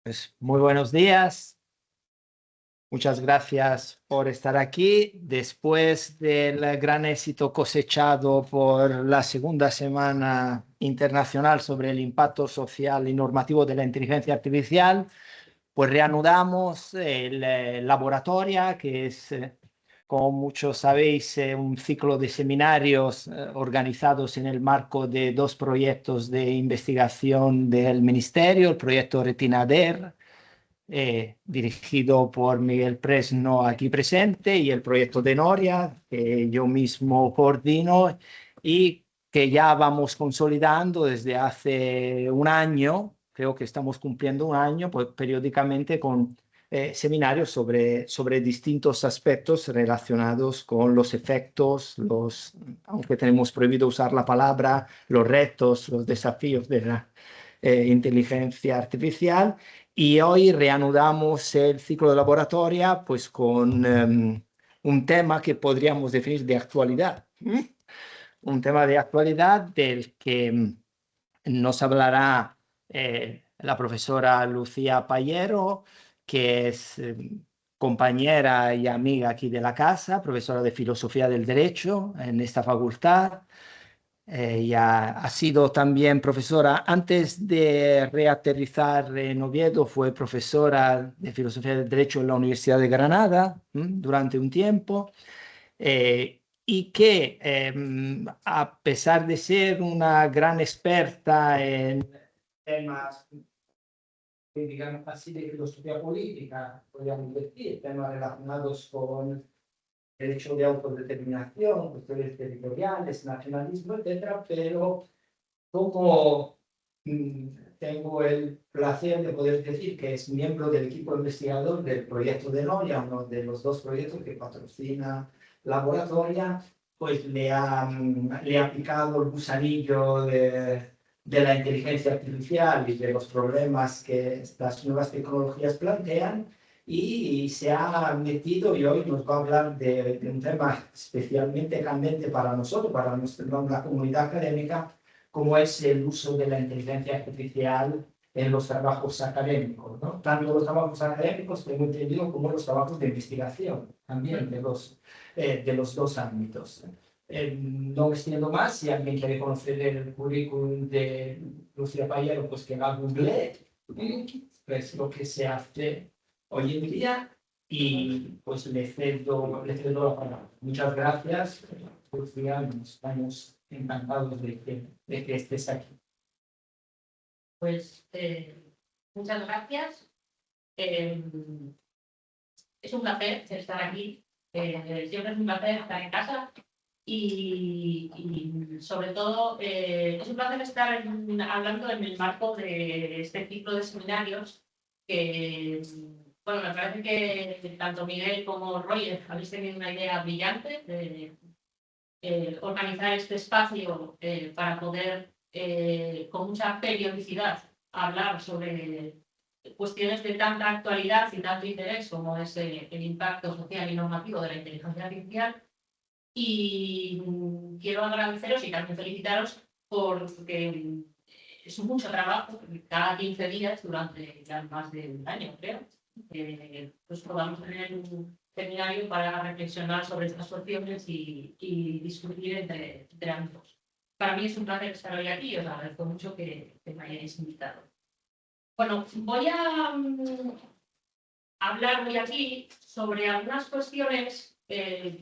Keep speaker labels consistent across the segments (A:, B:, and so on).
A: Pues muy buenos días. Muchas gracias por estar aquí. Después del gran éxito cosechado por la segunda semana internacional sobre el impacto social y normativo de la inteligencia artificial, pues reanudamos el laboratorio, que es, como muchos sabéis, un ciclo de seminarios organizados en el marco de dos proyectos de investigación del Ministerio, el proyecto Retinader, dirigido por Miguel Presno aquí presente, y el proyecto de Noria, que yo mismo coordino y que ya vamos consolidando desde hace un año. Creo que estamos cumpliendo un año, pues periódicamente con seminarios sobre distintos aspectos relacionados con los efectos, aunque tenemos prohibido usar la palabra, los retos, los desafíos de la inteligencia artificial. Y hoy reanudamos el ciclo de laboratorio pues con un tema que podríamos definir de actualidad. Un tema de actualidad del que nos hablará la profesora Lucía Payero, que es compañera y amiga aquí de la casa, profesora de Filosofía del Derecho en esta facultad. Ya ha sido también profesora, antes de reaterrizar en Oviedo, fue profesora de Filosofía del Derecho en la Universidad de Granada durante un tiempo, y que a pesar de ser una gran experta en temas, digamos así, de filosofía política, podríamos decir, temas relacionados con derecho de autodeterminación, cuestiones territoriales, nacionalismo, etcétera, pero como tengo el placer de poder decir que es miembro del equipo investigador del proyecto de Noria, uno de los dos proyectos que patrocina Laboratoria, pues le ha picado el gusanillo de la inteligencia artificial y de los problemas que estas nuevas tecnologías plantean, y se ha metido, y hoy nos va a hablar de un tema especialmente candente para nosotros, para la comunidad académica, como es el uso de la inteligencia artificial en los trabajos académicos, ¿no? Tanto los trabajos académicos, tengo entendido, como los trabajos de investigación, también de los dos ámbitos. No me extiendo más. Si alguien quiere conocer el currículum de Lucía Payero, pues que haga Google, es lo que se hace hoy en día, y pues le cedo la palabra. Muchas gracias, Lucía. Estamos encantados de que estés aquí.
B: Pues muchas gracias. Es un placer estar aquí. Siempre es un placer estar en casa y sobre todo es un placer estar hablando en el marco de este ciclo de seminarios que, bueno, me parece que tanto Miguel como Roger habéis tenido una idea brillante de organizar este espacio para poder con mucha periodicidad hablar sobre cuestiones de tanta actualidad y tanto interés como es el impacto social y normativo de la inteligencia artificial. Y quiero agradeceros y también felicitaros porque es mucho trabajo, cada 15 días durante ya más de un año, creo, pues podamos tener un seminario para reflexionar sobre estas cuestiones y discutir entre ambos. Para mí es un placer estar hoy aquí y os agradezco mucho que me hayáis invitado. Bueno, voy a hablar hoy aquí sobre algunas cuestiones que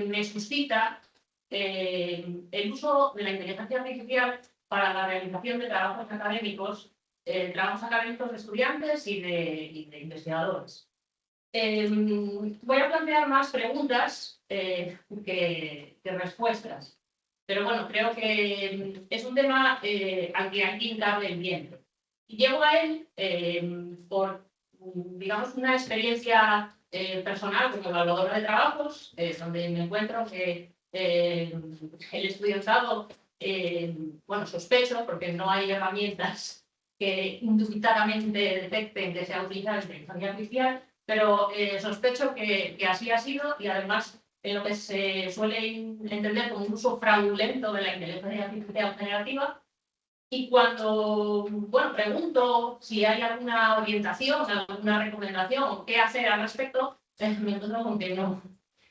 B: me suscita el uso de la inteligencia artificial para la realización de trabajos académicos de estudiantes y de investigadores. Voy a plantear más preguntas que respuestas, pero bueno, creo que es un tema al que hay que hincarle bien. Y llego a él por, digamos, una experiencia personal como evaluadora de trabajos, donde me encuentro que el estudiantado, bueno, sospecho, porque no hay herramientas que indubitadamente detecten que se ha utilizado la inteligencia artificial, pero sospecho que así ha sido, y además en lo que se suele entender como un uso fraudulento de la inteligencia artificial generativa, Y cuando, bueno, pregunto si hay alguna orientación, alguna recomendación, qué hacer al respecto, me encuentro con que no.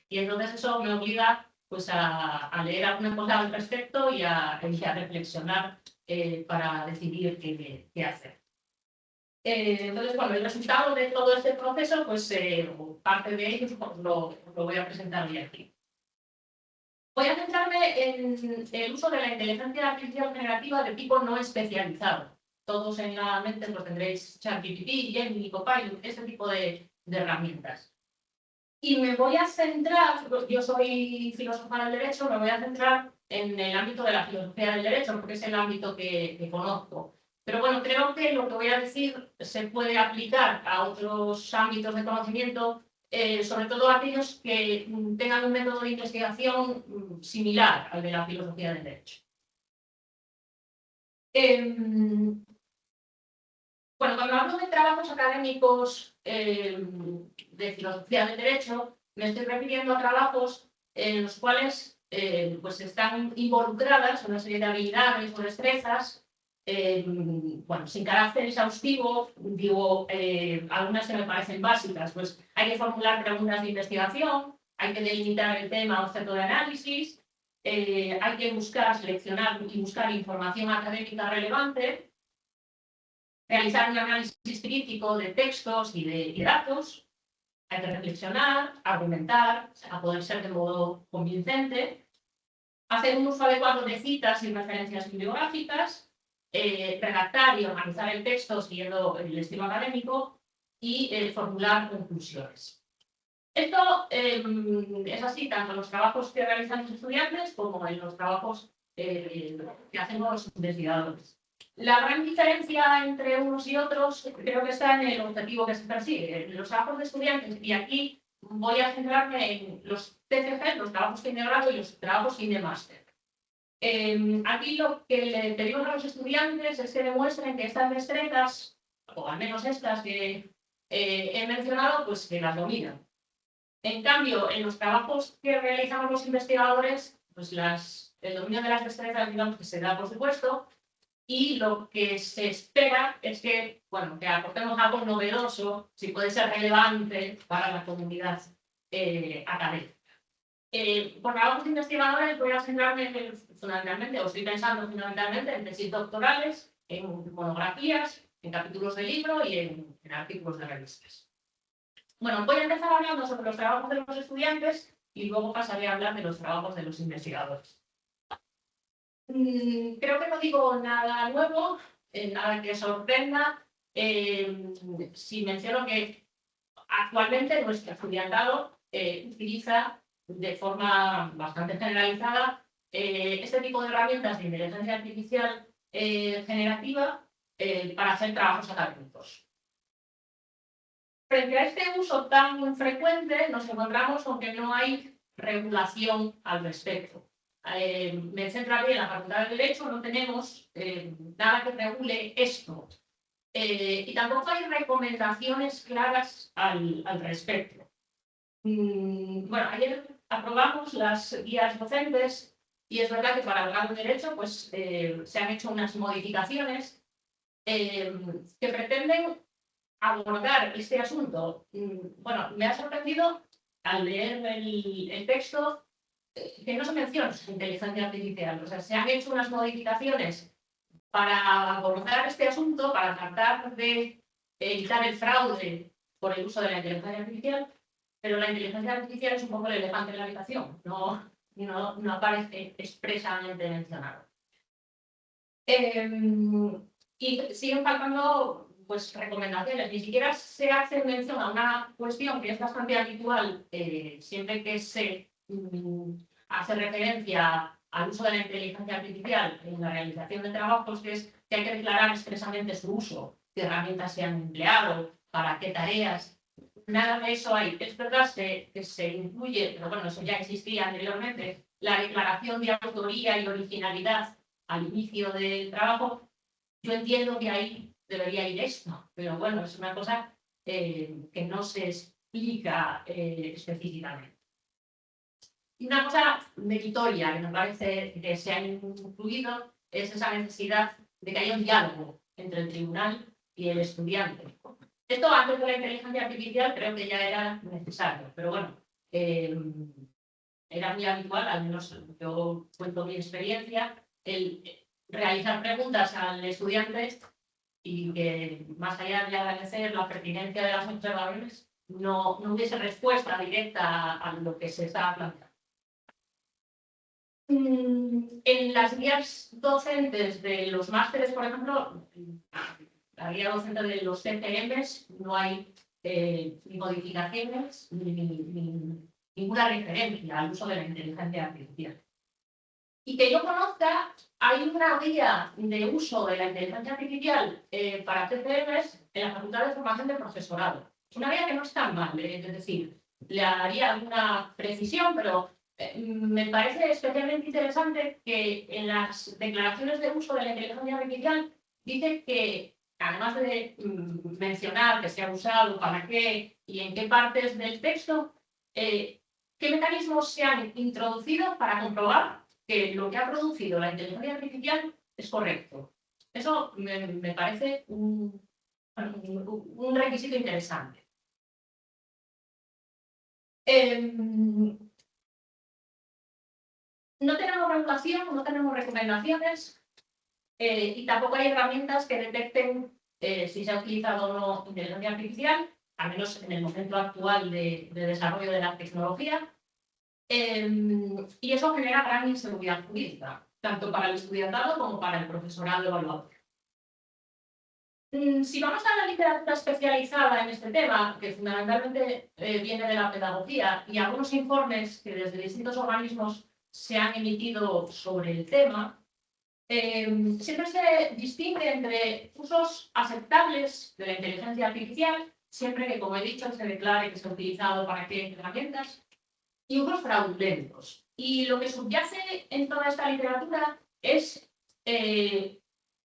B: Y entonces eso me obliga pues a leer alguna cosa al respecto y a reflexionar para decidir qué hacer. Entonces, bueno, el resultado de todo este proceso, pues parte de ello lo voy a presentar hoy aquí. Voy a centrarme en el uso de la inteligencia artificial generativa de tipo no especializado. Todos en la mente pues, tendréis ChatGPT, Gemini, Copilot, este tipo de herramientas. Y me voy a centrar, yo soy filósofa del derecho, me voy a centrar en el ámbito de la filosofía del derecho, porque es el ámbito que conozco. Pero bueno, creo que lo que voy a decir se puede aplicar a otros ámbitos de conocimiento, sobre todo a aquellos que tengan un método de investigación similar al de la filosofía del derecho. Bueno, cuando hablo de trabajos académicos de filosofía del derecho, me estoy refiriendo a trabajos en los cuales pues están involucradas una serie de habilidades o destrezas, bueno, sin carácter exhaustivo, digo, algunas que me parecen básicas, pues hay que formular preguntas de investigación, hay que delimitar el tema objeto de análisis, hay que buscar, seleccionar y buscar información académica relevante, realizar un análisis crítico de textos y de datos, hay que reflexionar, argumentar, a poder ser de modo convincente, hacer un uso adecuado de citas y referencias bibliográficas, redactar y organizar el texto siguiendo el estilo académico y formular conclusiones. Esto es así tanto en los trabajos que realizan los estudiantes como en los trabajos que hacen los investigadores. La gran diferencia entre unos y otros creo que está en el objetivo que se persigue. En los trabajos de estudiantes, y aquí voy a centrarme en los TFG, los trabajos fin de grado y los trabajos fin de máster. Aquí lo que le pedimos a los estudiantes es que demuestren que estas destrezas, o al menos estas que he mencionado, pues que las dominan. En cambio, en los trabajos que realizamos los investigadores, pues el dominio de las destrezas, digamos que se da por supuesto, y lo que se espera es que, bueno, que aportemos algo novedoso, si puede ser relevante para la comunidad académica. Por trabajos investigadores voy a centrarme fundamentalmente, o estoy pensando fundamentalmente en tesis doctorales, en monografías, en capítulos de libro y en artículos de revistas. Bueno, voy a empezar hablando sobre los trabajos de los estudiantes y luego pasaré a hablar de los trabajos de los investigadores. Creo que no digo nada nuevo, nada que sorprenda, si menciono que actualmente nuestro estudiantado utiliza de forma bastante generalizada este tipo de herramientas de inteligencia artificial generativa para hacer trabajos académicos. Frente a este uso tan frecuente, nos encontramos con que no hay regulación al respecto. Me centraré en la Facultad de Derecho, no tenemos nada que regule esto. Y tampoco hay recomendaciones claras al respecto. Bueno, ayer aprobamos las guías docentes y es verdad que para el grado de Derecho pues, se han hecho unas modificaciones que pretenden abordar este asunto. Bueno, me ha sorprendido al leer el texto que no se menciona inteligencia artificial. O sea, se han hecho unas modificaciones para abordar este asunto, para tratar de evitar el fraude por el uso de la inteligencia artificial, pero la inteligencia artificial es un poco el elefante en la habitación, no aparece expresamente mencionado. Y siguen faltando pues, recomendaciones, ni siquiera se hace mención a una cuestión que es bastante habitual siempre que se hace referencia al uso de la inteligencia artificial en la realización de trabajos, que es que hay que declarar expresamente su uso, qué herramientas se han empleado, para qué tareas. Nada de eso hay. Es verdad que se incluye, pero bueno, eso ya existía anteriormente, la declaración de autoría y originalidad al inicio del trabajo. Yo entiendo que ahí debería ir esto, pero bueno, es una cosa que no se explica específicamente. Y una cosa meritoria que me parece que se ha incluido es esa necesidad de que haya un diálogo entre el tribunal y el estudiante. Esto antes de la inteligencia artificial creo que ya era necesario, pero bueno, era muy habitual, al menos yo cuento mi experiencia, el realizar preguntas al estudiante y que más allá de agradecer la pertinencia de las observaciones, no hubiese respuesta directa a lo que se estaba planteando. En las guías docentes de los másteres, por ejemplo, la guía docente de los CCMs no hay ni modificaciones ni ninguna referencia al uso de la inteligencia artificial. Y que yo conozca, hay una guía de uso de la inteligencia artificial para CCMs en la Facultad de Formación de Profesorado. Es una guía que no está mal, es decir, le haría alguna precisión, pero me parece especialmente interesante que en las declaraciones de uso de la inteligencia artificial dice que, además de mencionar que se ha usado, para qué y en qué partes del texto, qué mecanismos se han introducido para comprobar que lo que ha producido la inteligencia artificial es correcto. Eso me parece un requisito interesante. No tenemos regulación, no tenemos recomendaciones y tampoco hay herramientas que detecten si se ha utilizado o no inteligencia artificial, al menos en el momento actual de desarrollo de la tecnología. Y eso genera gran inseguridad jurídica, tanto para el estudiantado como para el profesorado evaluador. Si vamos a la literatura especializada en este tema, que fundamentalmente viene de la pedagogía, y algunos informes que desde distintos organismos se han emitido sobre el tema, siempre se distingue entre usos aceptables de la inteligencia artificial, siempre que, como he dicho, se declare que se ha utilizado para qué herramientas, y usos fraudulentos. Y lo que subyace en toda esta literatura es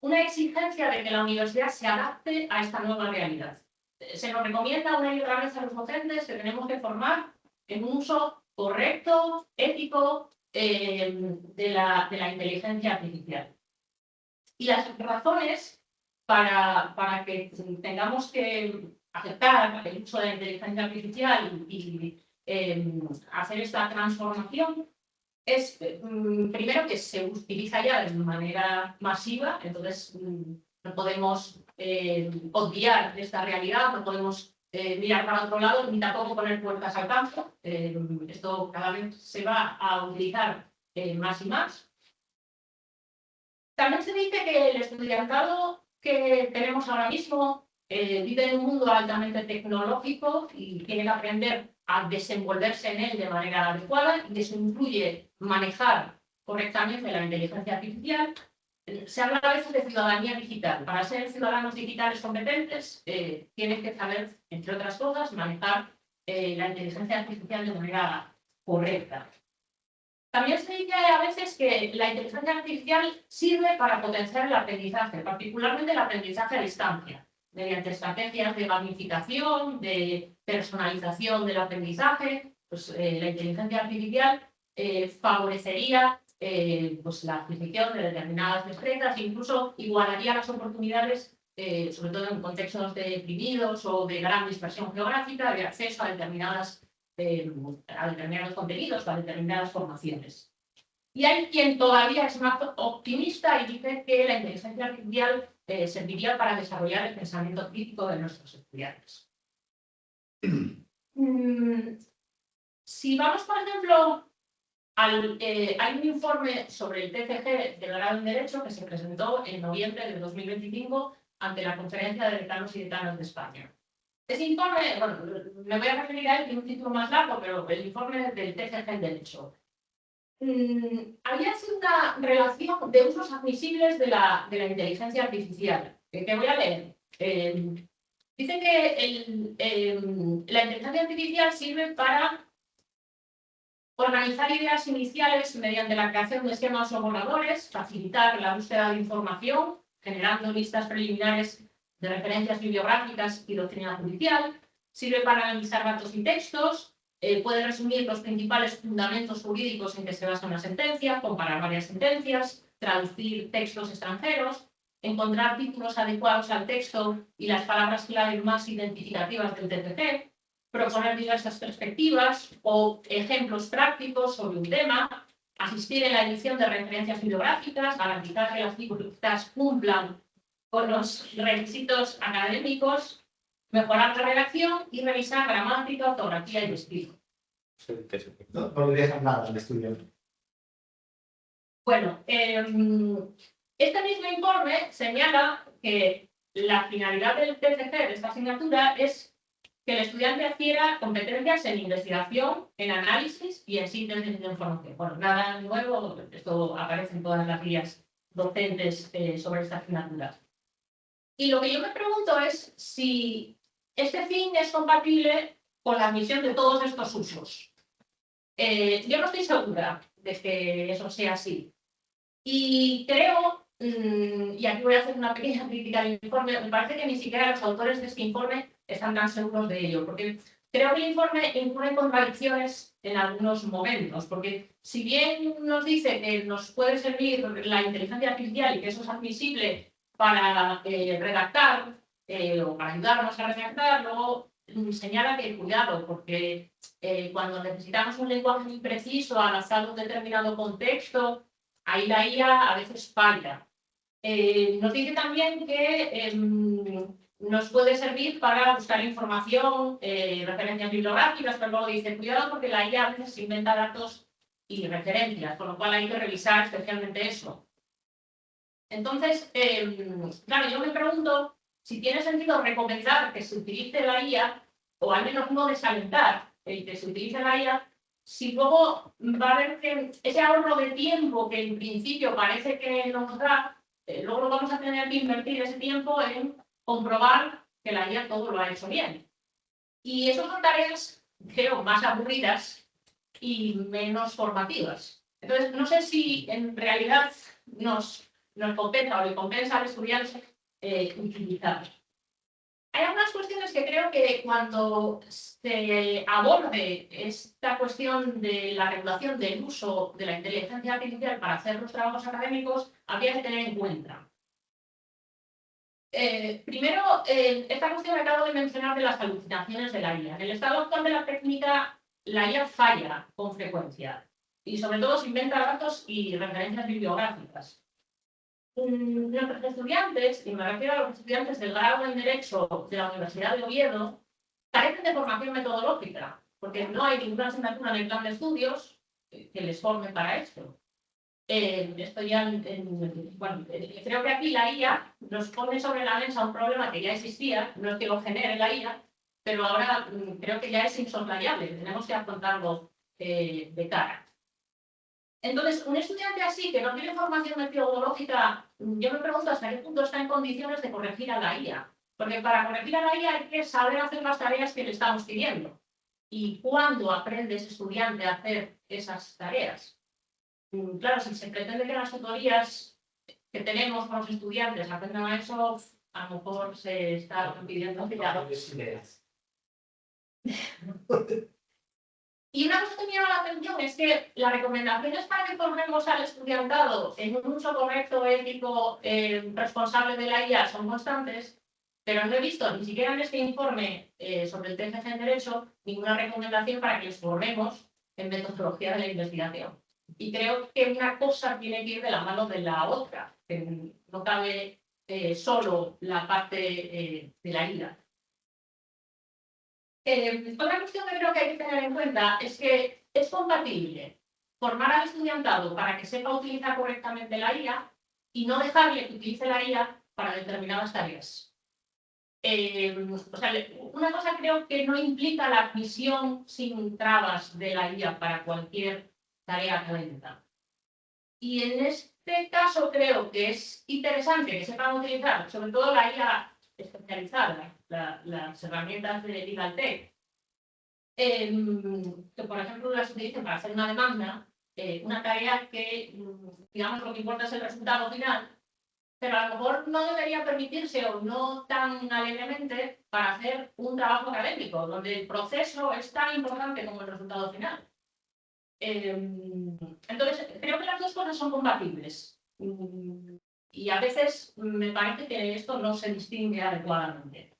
B: una exigencia de que la universidad se adapte a esta nueva realidad. Se nos recomienda una y otra vez a los docentes que tenemos que formar en un uso correcto, ético, de la inteligencia artificial. Y las razones para que tengamos que aceptar el uso de la inteligencia artificial y hacer esta transformación es, primero, que se utiliza ya de manera masiva, entonces no podemos obviar esta realidad, no podemos mirar para otro lado, ni tampoco poner puertas al campo. Esto cada vez se va a utilizar más y más. También se dice que el estudiantado que tenemos ahora mismo vive en un mundo altamente tecnológico y tiene que aprender a desenvolverse en él de manera adecuada, y eso incluye manejar correctamente la inteligencia artificial. Se habla a veces de ciudadanía digital. Para ser ciudadanos digitales competentes, tienen que saber, entre otras cosas, manejar la inteligencia artificial de manera correcta. También se dice a veces que la inteligencia artificial sirve para potenciar el aprendizaje, particularmente el aprendizaje a distancia, mediante estrategias de gamificación, de personalización del aprendizaje. Pues, la inteligencia artificial favorecería pues, la adquisición de determinadas destrezas e incluso igualaría las oportunidades, sobre todo en contextos deprimidos o de gran dispersión geográfica, de acceso a determinados contenidos, a determinadas formaciones. Y hay quien todavía es más optimista y dice que la inteligencia artificial serviría para desarrollar el pensamiento crítico de nuestros estudiantes. Si vamos, por ejemplo, hay un informe sobre el TCG de grado en Derecho que se presentó en noviembre de 2025 ante la Conferencia de Decanos y Decanas de España. Ese informe, bueno, me voy a referir a él, tiene un título más largo, pero el informe del TCG en Derecho. Había sido una relación de usos admisibles de la inteligencia artificial, que voy a leer. Dice que la inteligencia artificial sirve para organizar ideas iniciales mediante la creación de esquemas o borradores, facilitar la búsqueda de información, generando listas preliminares de referencias bibliográficas y doctrina judicial, sirve para analizar datos y textos, puede resumir los principales fundamentos jurídicos en que se basa una sentencia, comparar varias sentencias, traducir textos extranjeros, encontrar títulos adecuados al texto y las palabras clave más identificativas del TCG, proponer diversas perspectivas o ejemplos prácticos sobre un tema, asistir en la edición de referencias bibliográficas, garantizar que las citadas cumplan con los requisitos académicos, mejorar la redacción y revisar gramática, ortografía y estilo.
A: No le dejan nada al estudiante.
B: Bueno, este mismo informe señala que la finalidad del TCG de esta asignatura es que el estudiante adquiera competencias en investigación, en análisis y en síntesis de información. Bueno, nada nuevo, esto aparece en todas las guías docentes sobre esta asignatura. Y lo que yo me pregunto es si este fin es compatible con la admisión de todos estos usos. Yo no estoy segura de que eso sea así. Y creo, y aquí voy a hacer una pequeña crítica al informe, me parece que ni siquiera los autores de este informe están tan seguros de ello, porque creo que el informe incurre contradicciones en algunos momentos, porque si bien nos dice que nos puede servir la inteligencia artificial y que eso es admisible para redactar o para ayudarnos a redactar, luego señala que cuidado, porque cuando necesitamos un lenguaje muy preciso, adaptado a un determinado contexto, ahí la IA a veces falla. Nos dice también que nos puede servir para buscar información, referencias bibliográficas, pero luego dice, cuidado porque la IA a veces inventa datos y referencias, con lo cual hay que revisar especialmente eso. Entonces, claro, yo me pregunto si tiene sentido recomendar que se utilice la IA, o al menos no desalentar el que se utilice la IA, si luego va a haber que ese ahorro de tiempo que en principio parece que nos da, luego vamos a tener que invertir ese tiempo en comprobar que la IA todo lo ha hecho bien. Y eso son tareas, creo, más aburridas y menos formativas. Entonces, no sé si en realidad nos compensa o le compensa al estudiante utilizar. Hay algunas cuestiones que creo que cuando se aborde esta cuestión de la regulación del uso de la inteligencia artificial para hacer los trabajos académicos, habría que tener en cuenta. Primero, esta cuestión que acabo de mencionar de las alucinaciones de la IA. En el estado actual de la técnica, la IA falla con frecuencia y sobre todo se inventa datos y referencias bibliográficas. Nuestros estudiantes, y me refiero a los estudiantes del grado en Derecho de la Universidad de Oviedo, carecen de formación metodológica, porque no hay ninguna asignatura en el plan de estudios que les forme para esto. Esto ya, bueno, creo que aquí la IA nos pone sobre la mesa un problema que ya existía, no es que lo genere la IA, pero ahora creo que ya es insoslayable, tenemos que afrontarlo de cara. Entonces, un estudiante así, que no tiene formación metodológica, yo me pregunto hasta qué punto está en condiciones de corregir a la IA. Porque para corregir a la IA hay que saber hacer las tareas que le estamos pidiendo. ¿Y cuándo aprende ese estudiante a hacer esas tareas? Claro, si se pretende que las tutorías que tenemos con los estudiantes aprendan a eso, a lo mejor se está pidiendo cuidado. Y una cosa que me llama la atención es que las recomendaciones para que formemos al estudiantado en un uso correcto, ético, responsable de la IA son constantes, pero no he visto ni siquiera en este informe sobre el TFG en Derecho ninguna recomendación para que les formemos en metodología de la investigación. Y creo que una cosa tiene que ir de la mano de la otra, que no cabe solo la parte de la IA. Otra cuestión que creo que hay que tener en cuenta es que es compatible formar al estudiantado para que sepa utilizar correctamente la IA y no dejarle que utilice la IA para determinadas tareas. O sea, una cosa creo que no implica la admisión sin trabas de la IA para cualquier tarea académica. Y en este caso creo que es interesante que sepan utilizar, sobre todo la IA especializada, las herramientas de LegalTech, que por ejemplo las utilicen para hacer una demanda, una tarea que, digamos, lo que importa es el resultado final, pero a lo mejor no debería permitirse o no tan alegremente para hacer un trabajo académico, donde el proceso es tan importante como el resultado final. Entonces, creo que las dos cosas son compatibles. Y a veces me parece que esto no se distingue adecuadamente.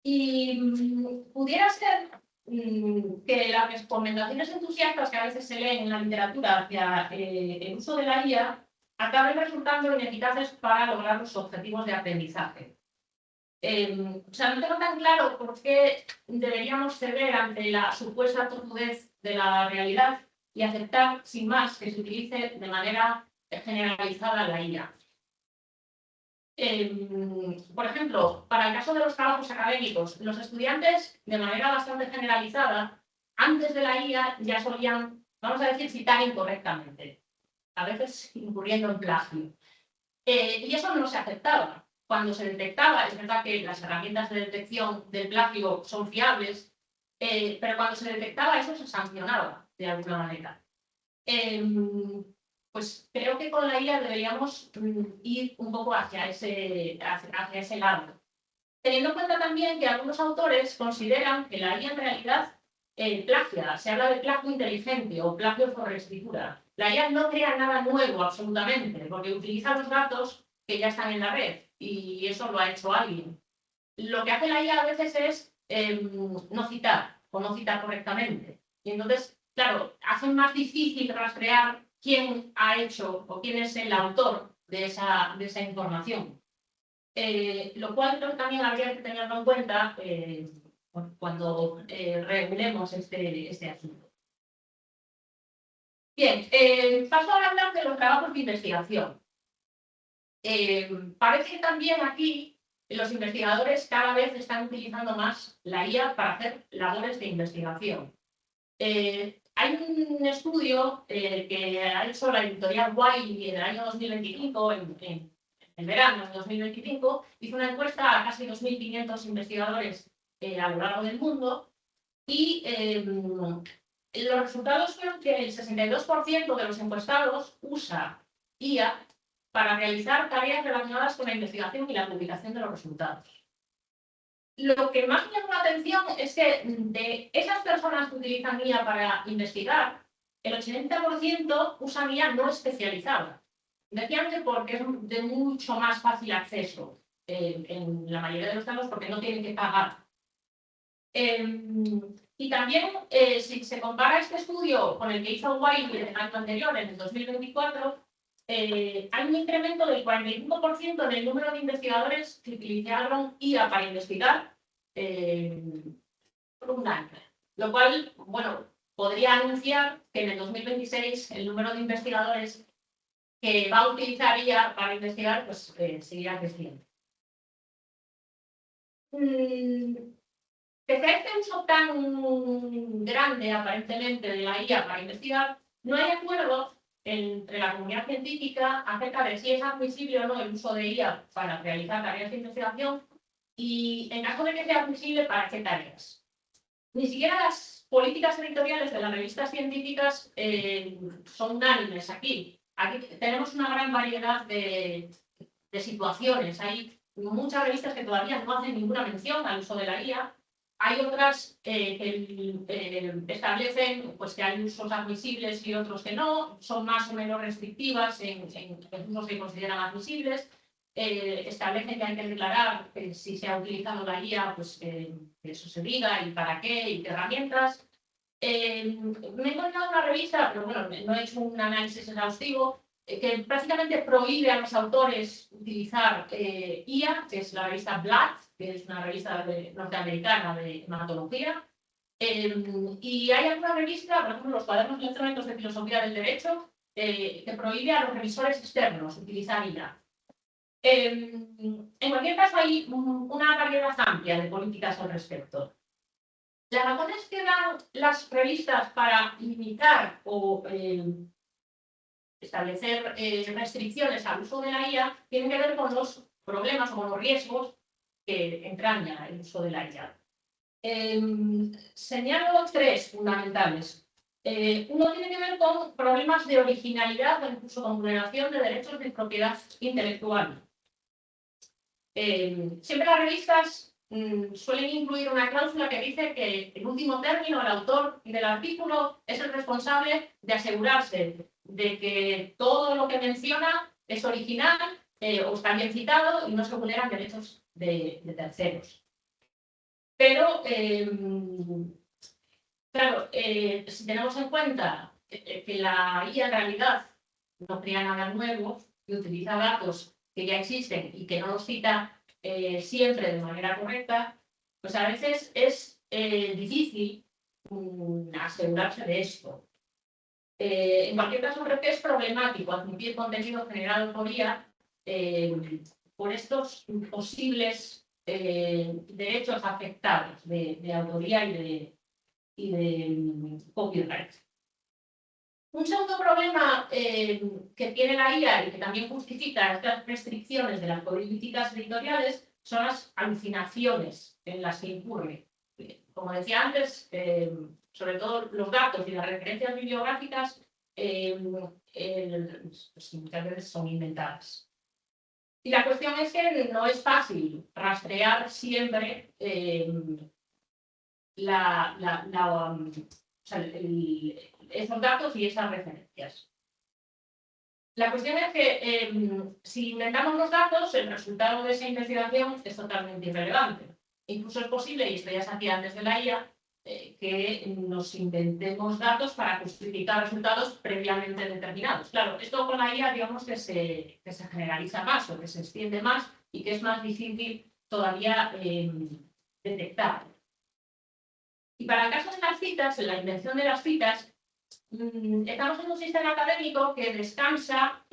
B: Y pudiera ser que las recomendaciones entusiastas que a veces se leen en la literatura hacia el uso de la IA acaben resultando ineficaces para lograr los objetivos de aprendizaje. O sea, no tengo tan claro por qué deberíamos ceder ante la supuesta tozudez de la realidad y aceptar sin más que se utilice de manera generalizada la IA. Por ejemplo, para el caso de los trabajos académicos, los estudiantes, de manera bastante generalizada, antes de la IA ya solían, vamos a decir, citar incorrectamente, a veces incurriendo en plagio. Y eso no se aceptaba. Cuando se detectaba, es verdad que las herramientas de detección del plagio son fiables, pero cuando se detectaba eso se sancionaba de alguna manera. Pues creo que con la IA deberíamos ir un poco hacia ese lado. Teniendo en cuenta también que algunos autores consideran que la IA en realidad plagia, se habla de plagio inteligente o plagio por reescritura. La IA no crea nada nuevo absolutamente, porque utiliza los datos que ya están en la red y eso lo ha hecho alguien. Lo que hace la IA a veces es no citar o no citar correctamente. Y entonces, claro, hace más difícil rastrear quién ha hecho o quién es el autor de esa información. Lo cual creo que también habría que tenerlo en cuenta cuando regulemos este asunto. Bien, paso ahora a hablar de los trabajos de investigación. Parece que también aquí los investigadores cada vez están utilizando más la IA para hacer labores de investigación. Hay un estudio que ha hecho la editorial Wiley en el año 2025, en verano de 2025, hizo una encuesta a casi 2.500 investigadores a lo largo del mundo y los resultados fueron que el 62% de los encuestados usa IA para realizar tareas relacionadas con la investigación y la publicación de los resultados. Lo que más me llamó la atención es que de esas personas que utilizan IA para investigar, el 80% usan IA no especializada. Decían que porque es de mucho más fácil acceso en la mayoría de los casos porque no tienen que pagar. Y también, si se compara este estudio con el que hizo Wiley el año anterior, en el 2024, hay un incremento del 45% en el número de investigadores que utilizaron IA para investigar por un año. Lo cual, bueno, podría anunciar que en el 2026 el número de investigadores que va a utilizar IA para investigar, pues seguirá creciendo. Pese a este uso tan grande, aparentemente, de la IA para investigar, no hay acuerdo entre la comunidad científica acerca de si es admisible o no el uso de IA para realizar tareas de investigación y, en caso de que sea admisible, para qué tareas. Ni siquiera las políticas editoriales de las revistas científicas son unánimes aquí. Aquí tenemos una gran variedad de situaciones. Hay muchas revistas que todavía no hacen ninguna mención al uso de la IA. Hay otras que establecen pues, que hay usos admisibles y otros que no, son más o menos restrictivas en los usos que consideran admisibles, establecen que hay que declarar si se ha utilizado la guía, pues que eso se diga y para qué y qué herramientas. Me he encontrado una revista, pero bueno, no he hecho un análisis exhaustivo, que prácticamente prohíbe a los autores utilizar IA, que es la revista Blatt, que es una revista norteamericana de hematología. Y hay alguna revista, por ejemplo, los cuadernos electrónicos de filosofía del derecho, que prohíbe a los revisores externos utilizar IA. En cualquier caso, hay una variedad amplia de políticas al respecto. Las razones que dan las revistas para limitar o establecer restricciones al uso de la IA tienen que ver con los problemas o con los riesgos que entraña el uso de la IA. Señalo tres fundamentales. Uno tiene que ver con problemas de originalidad o incluso con vulneración de derechos de propiedad intelectual. Siempre las revistas suelen incluir una cláusula que dice que, en último término, el autor del artículo es el responsable de asegurarse de que todo lo que menciona es original o está bien citado y no se vulneran derechos de terceros. Pero, claro, si tenemos en cuenta que la IA en realidad no crea nada nuevo y utiliza datos que ya existen y que no los cita siempre de manera correcta, pues a veces es difícil asegurarse de esto. En cualquier caso, creo que es problemático admitir contenido generado por IA por estos posibles derechos afectados de autoría y de copyright. Un segundo problema que tiene la IA y que también justifica estas restricciones de las políticas editoriales son las alucinaciones en las que incurre. Como decía antes, sobre todo los datos y las referencias bibliográficas pues muchas veces son inventadas. Y la cuestión es que no es fácil rastrear siempre esos datos y esas referencias. La cuestión es que si inventamos los datos, el resultado de esa investigación es totalmente irrelevante. Incluso es posible, y esto ya se hacía antes de la IA, que nos inventemos datos para justificar resultados previamente determinados. Claro, esto con la IA digamos que se generaliza más o que se extiende más y que es más difícil todavía detectar. Y para el caso de las citas, en la invención de las citas, estamos en un sistema académico que descansa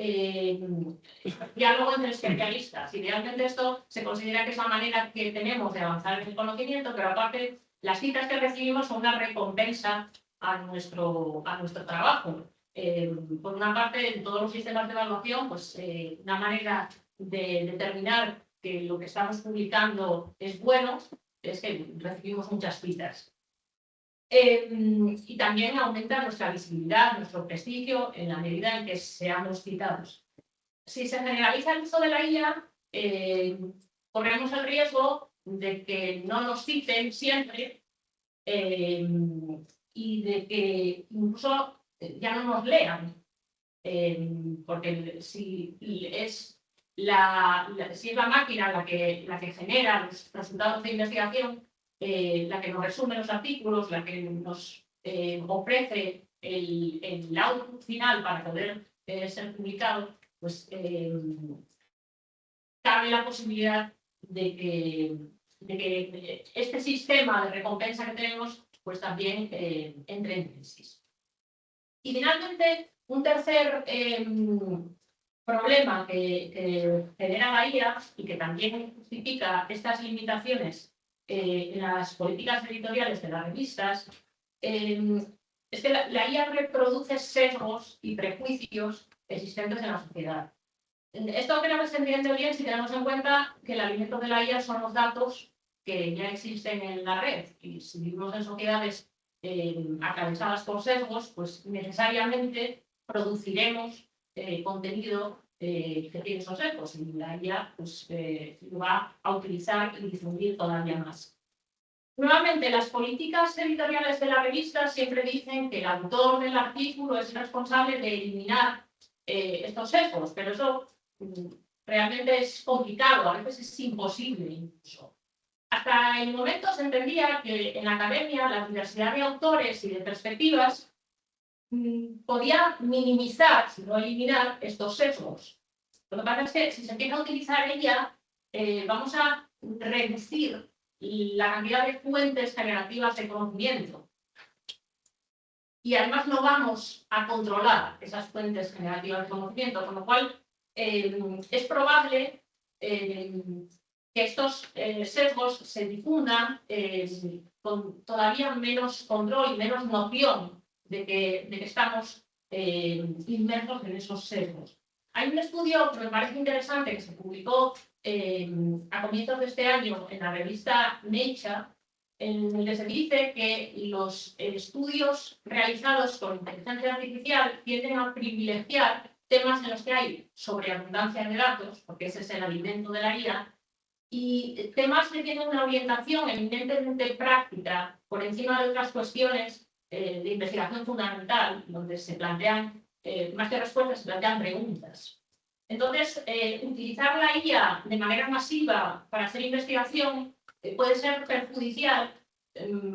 B: diálogo entre especialistas. Idealmente esto se considera que es la manera que tenemos de avanzar en el conocimiento, pero aparte las citas que recibimos son una recompensa a nuestro trabajo. Por una parte, en todos los sistemas de evaluación, pues una manera de determinar que lo que estamos publicando es bueno es que recibimos muchas citas. Y también aumenta nuestra visibilidad, nuestro prestigio, en la medida en que seamos citados. Si se generaliza el uso de la IA, corremos el riesgo de que no nos citen siempre y de que incluso ya no nos lean, porque si es la máquina la que genera los resultados de investigación, la que nos resume los artículos, la que nos ofrece el output final para poder ser publicado, pues cabe la posibilidad de que este sistema de recompensa que tenemos pues también entre en crisis. Y finalmente, un tercer problema que genera la IA y que también justifica estas limitaciones en las políticas editoriales de las revistas es que la IA reproduce sesgos y prejuicios existentes en la sociedad. Esto creo que se entiende bien si tenemos en cuenta que el alimento de la IA son los datos que ya existen en la red. Y si vivimos en sociedades atravesadas por sesgos, pues necesariamente produciremos contenido que tiene esos sesgos y la IA pues, lo va a utilizar y difundir todavía más. Nuevamente, las políticas editoriales de la revista siempre dicen que el autor del artículo es responsable de eliminar estos sesgos, pero eso realmente es complicado, a veces es imposible incluso. Hasta el momento se entendía que en la academia la diversidad de autores y de perspectivas podía minimizar, si no eliminar, estos sesgos. Lo que pasa es que si se empieza a utilizar ella, vamos a reducir la cantidad de fuentes generativas de conocimiento. Y además no vamos a controlar esas fuentes generativas de conocimiento, con lo cual es probable que estos sesgos se difundan con todavía menos control y menos noción de que estamos inmersos en esos sesgos. Hay un estudio que me parece interesante que se publicó a comienzos de este año en la revista Nature, en el que se dice que los estudios realizados con inteligencia artificial tienden a privilegiar temas en los que hay sobreabundancia de datos, porque ese es el alimento de la IA, y temas que tienen una orientación eminentemente práctica por encima de otras cuestiones de investigación fundamental, donde se plantean, más que respuestas, se plantean preguntas. Entonces, utilizar la IA de manera masiva para hacer investigación puede ser perjudicial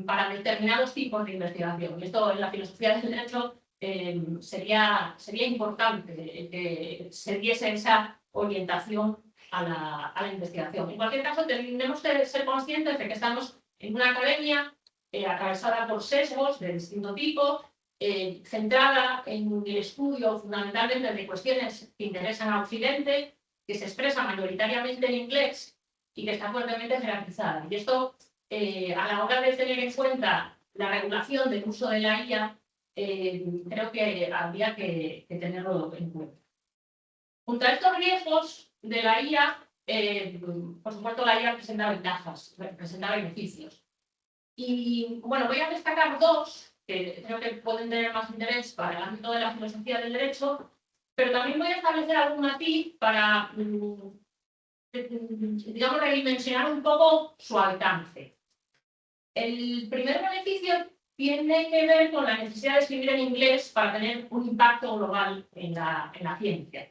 B: para determinados tipos de investigación. Esto en la filosofía del derecho sería importante que se diese esa orientación a la investigación. En cualquier caso, tenemos que ser conscientes de que estamos en una academia atravesada por sesgos de distinto tipo, centrada en el estudio fundamentalmente de cuestiones que interesan a Occidente, que se expresa mayoritariamente en inglés y que está fuertemente jerarquizada. Y esto, a la hora de tener en cuenta la regulación del uso de la IA, creo que habría que tenerlo en cuenta. Junto a estos riesgos de la IA, por supuesto, la IA presenta ventajas, presenta beneficios. Y bueno, voy a destacar dos que creo que pueden tener más interés para el ámbito de la filosofía del derecho, pero también voy a establecer algún matiz para, digamos, redimensionar un poco su alcance. El primer beneficio tiene que ver con la necesidad de escribir en inglés para tener un impacto global en la ciencia.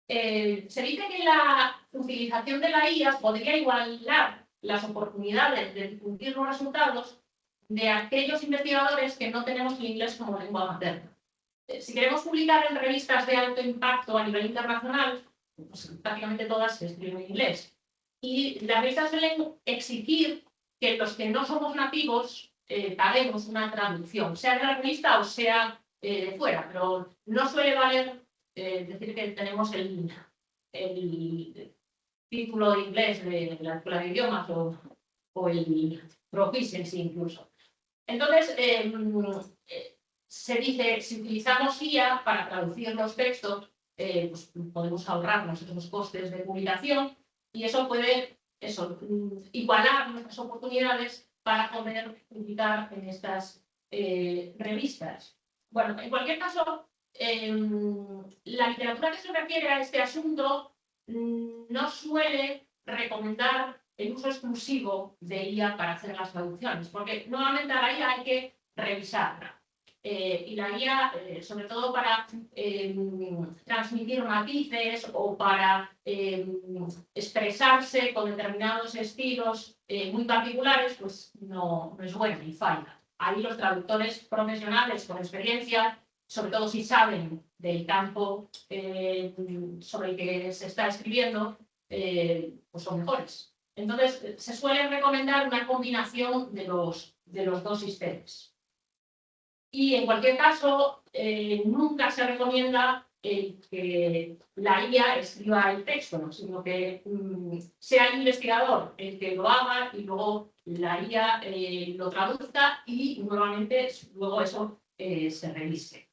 B: Se dice que la utilización de la IA podría igualar las oportunidades de difundir los resultados de aquellos investigadores que no tenemos el inglés como lengua materna. Si queremos publicar en revistas de alto impacto a nivel internacional, pues prácticamente todas se escriben en inglés. Y las revistas suelen exigir que los que no somos nativos paguemos una traducción, sea de la revista o sea de fuera, pero no suele valer decir que tenemos el título de inglés de la Escuela de Idiomas o el Proficiency incluso. Entonces, se dice, si utilizamos IA para traducir los textos, pues podemos ahorrarnos esos costes de publicación y eso puede igualar nuestras oportunidades para poder publicar en estas revistas. Bueno, en cualquier caso, la literatura que se refiere a este asunto no suele recomendar el uso exclusivo de IA para hacer las traducciones, porque nuevamente a la IA hay que revisarla. Y la IA, sobre todo para transmitir matices o para expresarse con determinados estilos muy particulares, pues no es buena y falla. Ahí los traductores profesionales con experiencia, sobre todo si saben del campo sobre el que se está escribiendo, pues son mejores. Entonces, se suele recomendar una combinación de los dos sistemas. Y en cualquier caso, nunca se recomienda que la IA escriba el texto, ¿no? Sino que sea el investigador el que lo haga y luego la IA lo traduzca y nuevamente luego eso se revise.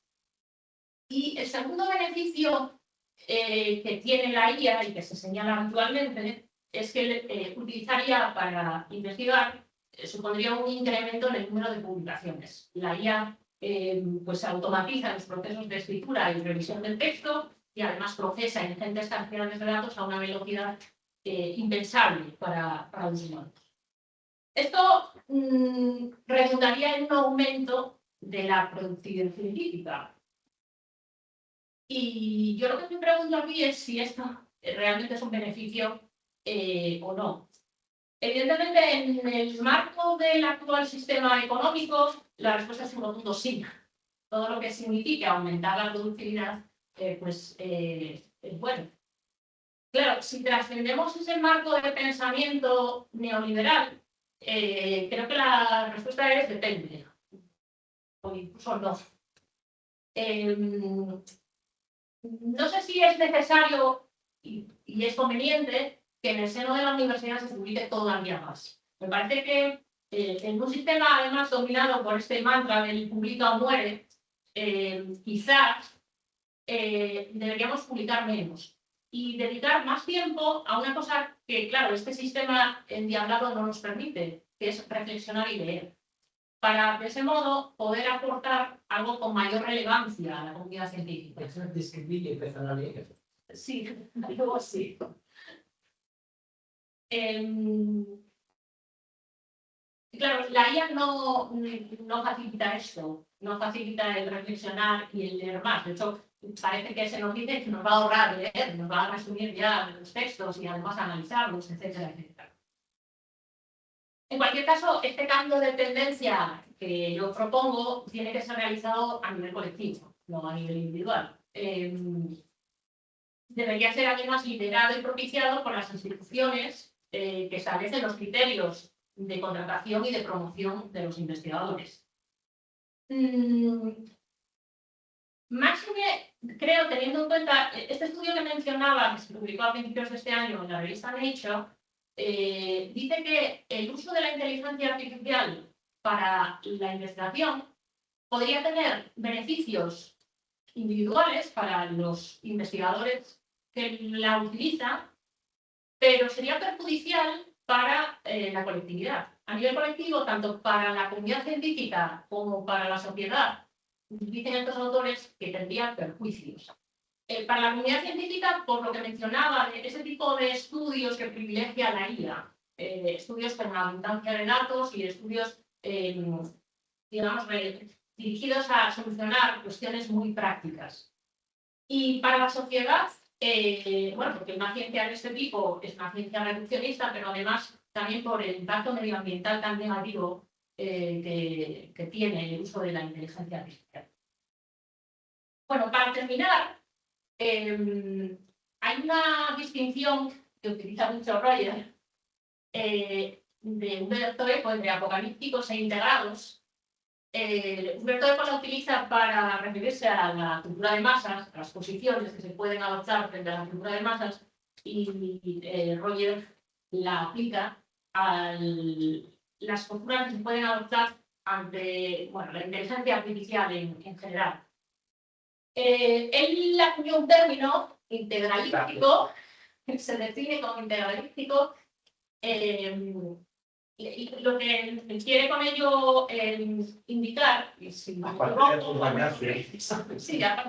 B: Y el segundo beneficio que tiene la IA y que se señala actualmente es que utilizar IA para investigar supondría un incremento en el número de publicaciones. La IA pues automatiza los procesos de escritura y revisión del texto y además procesa ingentes cantidades de datos a una velocidad impensable para los humanos. Esto redundaría en un aumento de la productividad científica. Y yo lo que me pregunto aquí es si esto realmente es un beneficio o no. Evidentemente, en el marco del actual sistema económico, la respuesta es un rotundo sí. Todo lo que signifique aumentar la productividad, pues es bueno. Claro, si trascendemos ese marco de pensamiento neoliberal, creo que la respuesta es depende, o incluso no. No sé si es necesario y es conveniente que en el seno de la universidad se publique todavía más. Me parece que en un sistema además dominado por este mantra del publica o muere, quizás deberíamos publicar menos y dedicar más tiempo a una cosa que, claro, este sistema endiablado no nos permite, que es reflexionar y leer, para de ese modo poder aportar algo con mayor relevancia a la comunidad científica.
C: Dejar de escribir y empezar a leer.
B: Sí, luego sí. Claro, la IA no facilita esto, no facilita el reflexionar y el leer más. De hecho, parece que se nos dice que nos va a ahorrar leer, nos va a resumir ya los textos y además analizarlos, etcétera, etcétera. En cualquier caso, este cambio de tendencia que yo propongo tiene que ser realizado a nivel colectivo, no a nivel individual. Debería ser además liderado y propiciado por las instituciones que establecen los criterios de contratación y de promoción de los investigadores. Máxime, creo, teniendo en cuenta este estudio que mencionaba, que se publicó a principios de este año en la revista Nature, dice que el uso de la inteligencia artificial para la investigación podría tener beneficios individuales para los investigadores que la utilizan, pero sería perjudicial para la colectividad. A nivel colectivo, tanto para la comunidad científica como para la sociedad, dicen estos autores que tendrían perjuicios. Para la comunidad científica, por lo que mencionaba, de ese tipo de estudios que privilegia la IA, estudios con abundancia de datos y estudios, digamos, dirigidos a solucionar cuestiones muy prácticas. Y para la sociedad, bueno, porque una ciencia de este tipo es una ciencia reduccionista, pero además también por el impacto medioambiental tan negativo que tiene el uso de la inteligencia artificial. Bueno, para terminar, hay una distinción que utiliza mucho Roger de Humberto Eco entre apocalípticos e integrados. Humberto Eco la utiliza para referirse a la cultura de masas, a las posiciones que se pueden adoptar frente a la cultura de masas, y Roger la aplica a las posturas que se pueden adoptar ante, bueno, la inteligencia artificial en general. Él acuñó un término integralístico, se define como integralístico, y lo que quiere con ello indicar, sí, aparte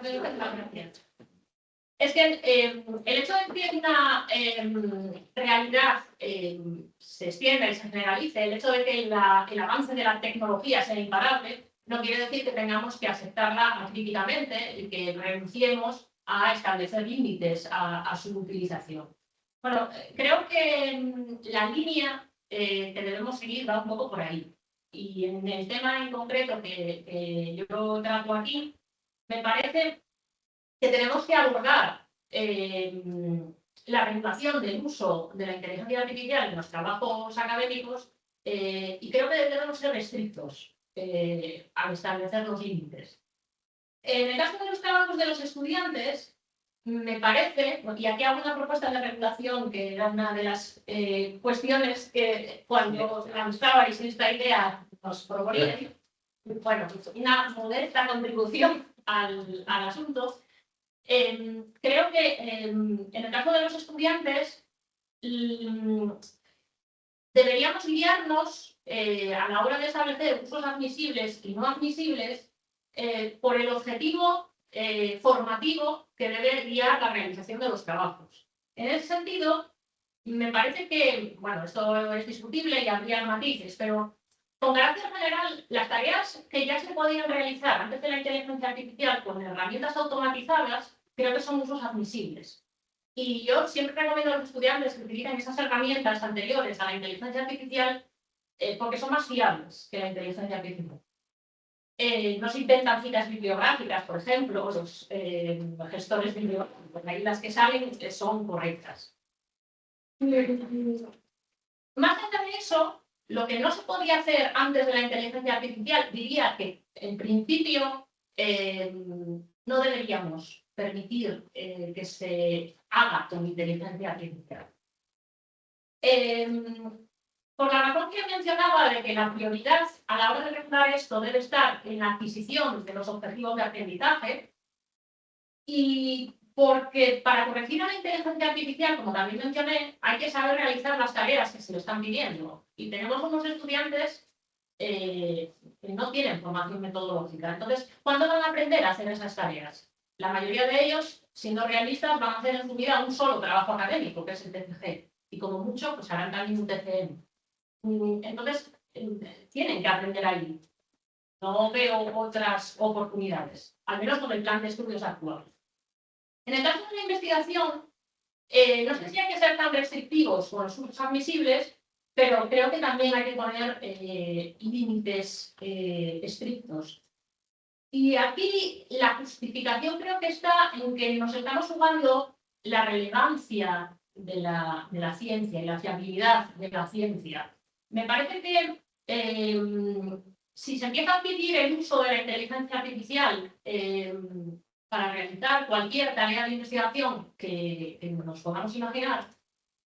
B: de la gracia, es que el hecho de que una realidad se extienda y se generalice, el hecho de que el avance de la tecnología sea imparable, no quiere decir que tengamos que aceptarla críticamente y que renunciemos a establecer límites a su utilización. Bueno, creo que la línea que debemos seguir va un poco por ahí. Y en el tema en concreto que yo trato aquí, me parece que tenemos que abordar la regulación del uso de la inteligencia artificial en los trabajos académicos y creo que debemos ser estrictos al establecer los límites. En el caso de los trabajos de los estudiantes, me parece, y aquí hago una propuesta de regulación que era una de las cuestiones que cuando lanzabais esta idea nos proponían, bueno, una modesta contribución al asunto. Creo que en el caso de los estudiantes deberíamos guiarnos a la hora de establecer usos admisibles y no admisibles por el objetivo formativo que debe guiar la realización de los trabajos. En ese sentido, me parece que, bueno, esto es discutible y habría matices, pero con carácter general, las tareas que ya se podían realizar antes de la inteligencia artificial con herramientas automatizadas, creo que son usos admisibles. Y yo siempre recomiendo a los estudiantes que utilicen esas herramientas anteriores a la inteligencia artificial porque son más fiables que la inteligencia artificial. No se inventan citas bibliográficas, por ejemplo, los gestores bibliográficos, ahí las que salen son correctas. Más allá de eso, lo que no se podía hacer antes de la inteligencia artificial, diría que en principio no deberíamos permitir que se haga con inteligencia artificial. Por la razón que mencionaba de que la prioridad a la hora de regular esto debe estar en la adquisición de los objetivos de aprendizaje y porque para corregir a la inteligencia artificial, como también mencioné, hay que saber realizar las tareas que se le están pidiendo. Y tenemos unos estudiantes que no tienen formación metodológica. Entonces, ¿cuándo van a aprender a hacer esas tareas? La mayoría de ellos, siendo realistas, van a hacer en su vida un solo trabajo académico, que es el TCG. Y como mucho, pues harán también un TCM. Entonces, tienen que aprender ahí. No veo otras oportunidades, al menos con el plan de estudios actual. En el caso de la investigación, no sé si hay que ser tan restrictivos con los usos admisibles, pero creo que también hay que poner límites estrictos. Y aquí la justificación creo que está en que nos estamos jugando la relevancia de la ciencia y la fiabilidad de la ciencia. Me parece que si se empieza a admitir el uso de la inteligencia artificial para realizar cualquier tarea de investigación que nos podamos imaginar,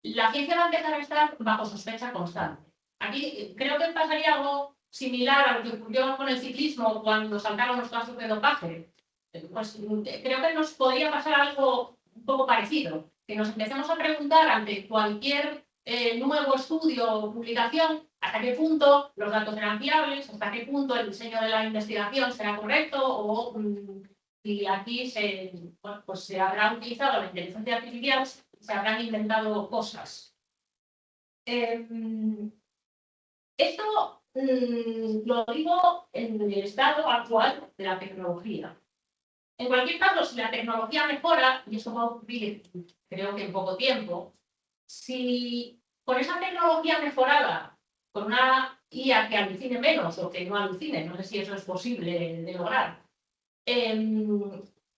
B: la ciencia va a empezar a estar bajo sospecha constante. Aquí creo que pasaría algo similar a lo que ocurrió con el ciclismo cuando saltaron los casos de dopaje. Pues creo que nos podría pasar algo un poco parecido, que nos empecemos a preguntar ante cualquier nuevo estudio o publicación hasta qué punto los datos serán fiables, hasta qué punto el diseño de la investigación será correcto o si aquí bueno, pues se habrá utilizado la inteligencia artificial, se habrán inventado cosas. Esto lo digo en el estado actual de la tecnología. En cualquier caso, si la tecnología mejora, y esto va a ocurrir creo que en poco tiempo, si con esa tecnología mejorada, con una IA que alucine menos o que no alucine, no sé si eso es posible de lograr,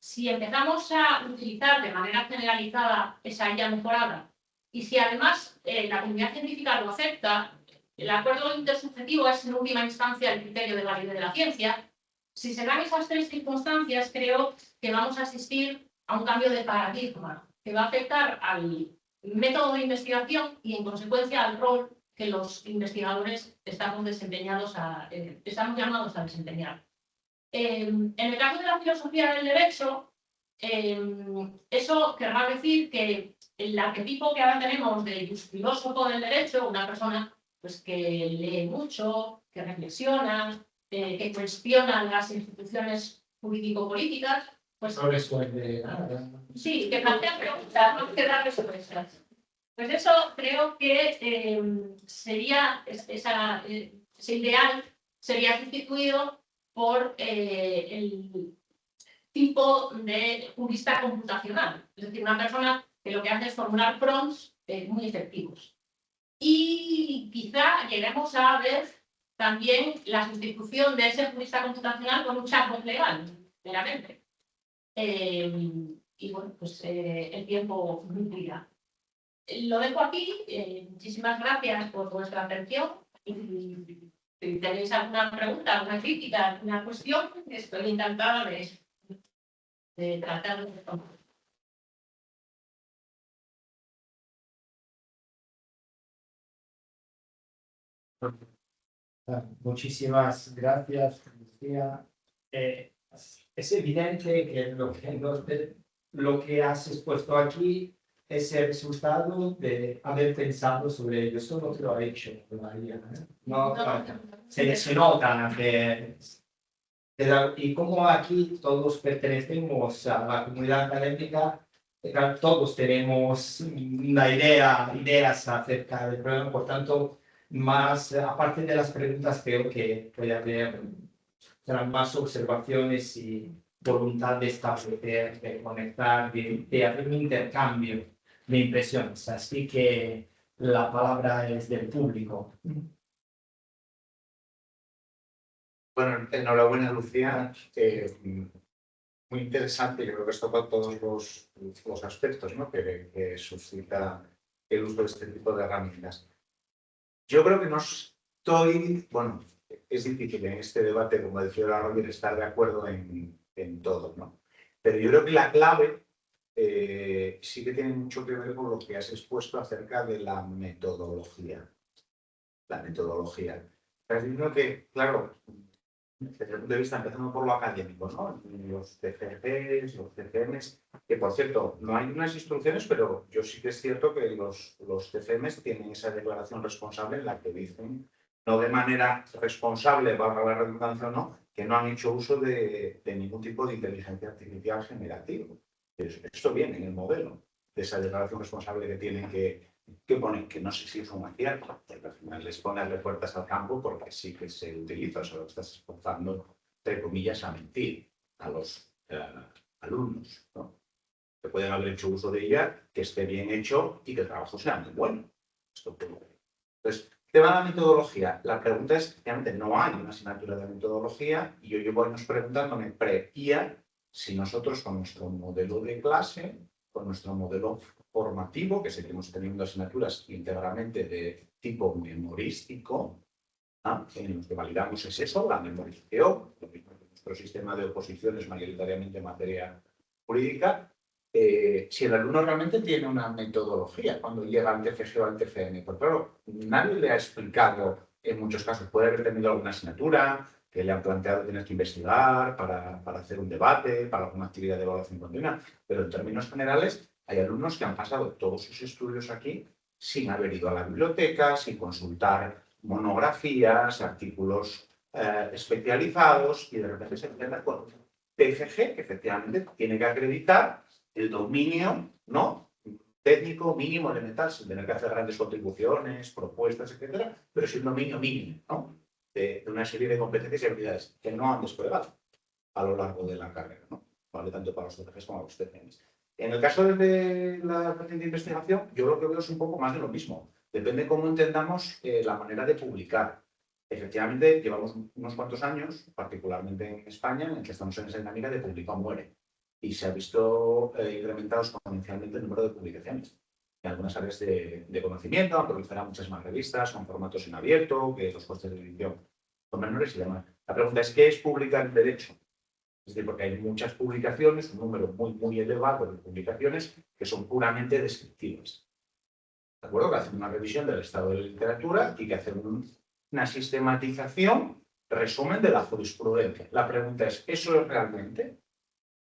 B: si empezamos a utilizar de manera generalizada esa IA mejorada y si además la comunidad científica lo acepta, el acuerdo intersubjetivo es en última instancia el criterio de validez de la ciencia. Si se dan esas tres circunstancias, creo que vamos a asistir a un cambio de paradigma que va a afectar al método de investigación y, en consecuencia, al rol que los investigadores estamos llamados a desempeñar. En el caso de la filosofía del derecho, eso querrá decir que el arquetipo que ahora tenemos de filósofo del derecho, una persona pues, que lee mucho, que reflexiona, que cuestiona las instituciones jurídico-políticas, pues
C: No resuelve nada.
B: sí, que plantea preguntas, no que dar respuestas. Pues eso creo que sería, ese ideal sería sustituido por el tipo de jurista computacional, es decir, una persona que lo que hace es formular prompts muy efectivos. Y quizá lleguemos a ver también la sustitución de ese jurista computacional con un chatbot legal, meramente. Y bueno, pues el tiempo dirá. Lo dejo aquí. Muchísimas gracias por vuestra atención. Y si tenéis alguna pregunta, alguna crítica, alguna cuestión, estoy encantada de tratar de responder.
A: Muchísimas gracias, Lucía. Es evidente que lo que has expuesto aquí es el resultado de haber pensado sobre ello. Eso no te lo ha hecho todavía, ¿eh? No, se nota y como aquí todos pertenecemos a la comunidad académica, todos tenemos ideas acerca del problema, por tanto, más, aparte de las preguntas, creo que puede haber más observaciones y voluntad de establecer, de conectar, de hacer un intercambio de impresiones. Así que la palabra es del público.
D: Bueno, enhorabuena, Lucía. Muy interesante, yo creo que has tocado todos los aspectos, ¿no? que suscita el uso de este tipo de herramientas. Yo creo que no estoy, bueno, es difícil en este debate, como decía Roger, estar de acuerdo en todo, ¿no? Pero yo creo que la clave sí que tiene mucho que ver con lo que has expuesto acerca de la metodología. La metodología. Estás diciendo que, claro, desde el punto de vista, empezando por lo académico, ¿no? Los TFGs, los CCMs, que por cierto, no hay unas instrucciones, pero yo sí que es cierto que los CCMs tienen esa declaración responsable en la que dicen, no de manera responsable, valga la redundancia o no, que no han hecho uso de ningún tipo de inteligencia artificial generativa. Esto viene en el modelo de esa declaración responsable que tienen que ponen que no sé si es un acierto, porque al final les ponerle puertas al campo porque sí que se utiliza, o sea, lo estás esforzando, entre comillas, a mentir a los alumnos, ¿no? que pueden haber hecho uso de ella, que esté bien hecho y que el trabajo sea muy bueno. Entonces, tema de la metodología. La pregunta es, efectivamente, no hay una asignatura de metodología y yo llevo años preguntándome pre-IA si nosotros con nuestro modelo de clase, con nuestro modelo formativo, que seguimos teniendo asignaturas íntegramente de tipo memorístico, en los que validamos es eso, la memorización, nuestro sistema de oposiciones mayoritariamente en materia jurídica, si el alumno realmente tiene una metodología cuando llega al TFG o al TFM. Porque claro, nadie le ha explicado, en muchos casos, puede haber tenido alguna asignatura que le han planteado tener que investigar para hacer un debate, para alguna actividad de evaluación continua, pero en términos generales hay alumnos que han pasado todos sus estudios aquí sin haber ido a la biblioteca, sin consultar monografías, artículos especializados, y de repente se enfrenta con TFG, que efectivamente tiene que acreditar el dominio, ¿no?, técnico mínimo elemental, sin tener que hacer grandes contribuciones, propuestas, etcétera, pero sí un dominio mínimo, ¿no?, de una serie de competencias y habilidades que no han desplegado a lo largo de la carrera, ¿no? Vale tanto para los TFGs como para los TFMs. En el caso de la vertiente de investigación, yo lo que veo es un poco más de lo mismo. Depende cómo entendamos la manera de publicar. Efectivamente, llevamos unos cuantos años, particularmente en España, en que estamos en esa dinámica de publica o muere. Y se ha visto incrementado exponencialmente el número de publicaciones. En algunas áreas de conocimiento han proliferado muchas más revistas, con formatos en abierto, que los costes de edición son menores y demás. La pregunta es, ¿qué es publicar en derecho? Es decir, porque hay muchas publicaciones, un número muy elevado de publicaciones que son puramente descriptivas. ¿De acuerdo? Que hacen una revisión del estado de la literatura y que hacen una sistematización, resumen de la jurisprudencia. La pregunta es, ¿eso es realmente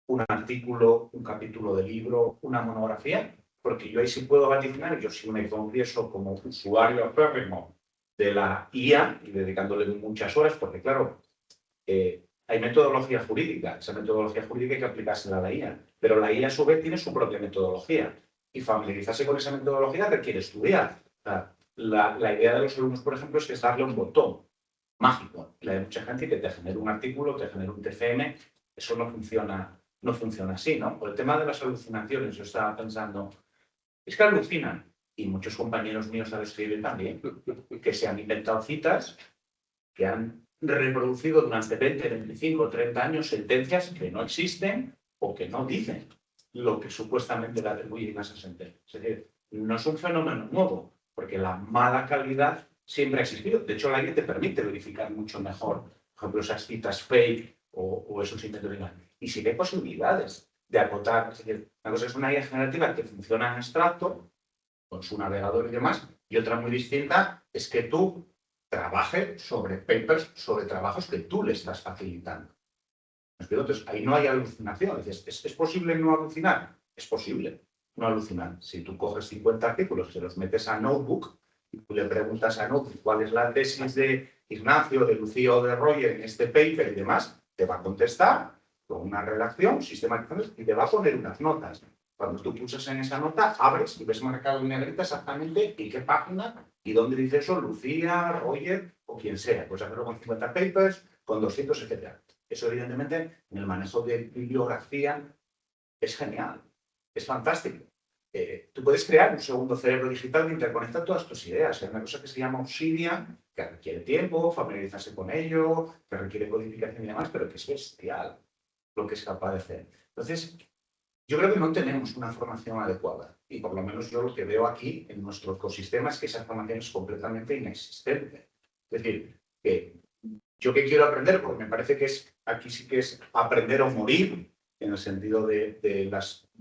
D: un artículo, un capítulo de libro, una monografía? Porque yo ahí sí puedo vaticinar, yo sí me confieso como usuario acérrimo de la IA y dedicándole muchas horas, porque claro, hay metodología jurídica, esa metodología jurídica hay que aplicársela a la IA, pero la IA a su vez tiene su propia metodología y familiarizarse con esa metodología requiere estudiar. O sea, la idea de los alumnos, por ejemplo, es que es darle un botón mágico. La de mucha gente que te genere un artículo, te genere un TFM, eso no funciona así, ¿no? Por el tema de las alucinaciones, yo estaba pensando, es que alucinan, y muchos compañeros míos al escribir también, que se han inventado citas, que han reproducido durante 20, 25, 30 años sentencias que no existen o que no dicen lo que supuestamente le atribuyen a esa sentencia. Es decir, no es un fenómeno nuevo, porque la mala calidad siempre ha existido. De hecho, la ley te permite verificar mucho mejor, por ejemplo, esas citas fake o esos inventos. Y si hay posibilidades de acotar, es decir, una cosa es una IA generativa que funciona en abstracto, con su navegador y demás, y otra muy distinta es que tú trabaje sobre papers, sobre trabajos que tú le estás facilitando. Entonces, ahí no hay alucinación. ¿Es posible no alucinar? Es posible no alucinar. Si tú coges 50 artículos y se los metes a Notebook y tú le preguntas a Notebook cuál es la tesis de Ignacio, de Lucía o de Roger en este paper y demás, te va a contestar con una redacción, sistematizada, y te va a poner unas notas. Cuando tú pulsas en esa nota, abres y ves marcado en negrita exactamente en qué página y dónde dice eso Lucía, Roger o quien sea. Puedes hacerlo con 50 papers, con 200, etc. Eso, evidentemente, en el manejo de bibliografía es genial, es fantástico. Tú puedes crear un segundo cerebro digital que interconecta todas tus ideas. Hay una cosa que se llama Obsidian, que requiere tiempo, familiarizarse con ello, que requiere codificación y demás, pero que es bestial lo que es capaz de hacer. Entonces, yo creo que no tenemos una formación adecuada. Y por lo menos yo lo que veo aquí en nuestro ecosistema es que esa formación es completamente inexistente. Es decir, que yo qué quiero aprender, porque me parece que aquí sí que es aprender o morir, en el sentido de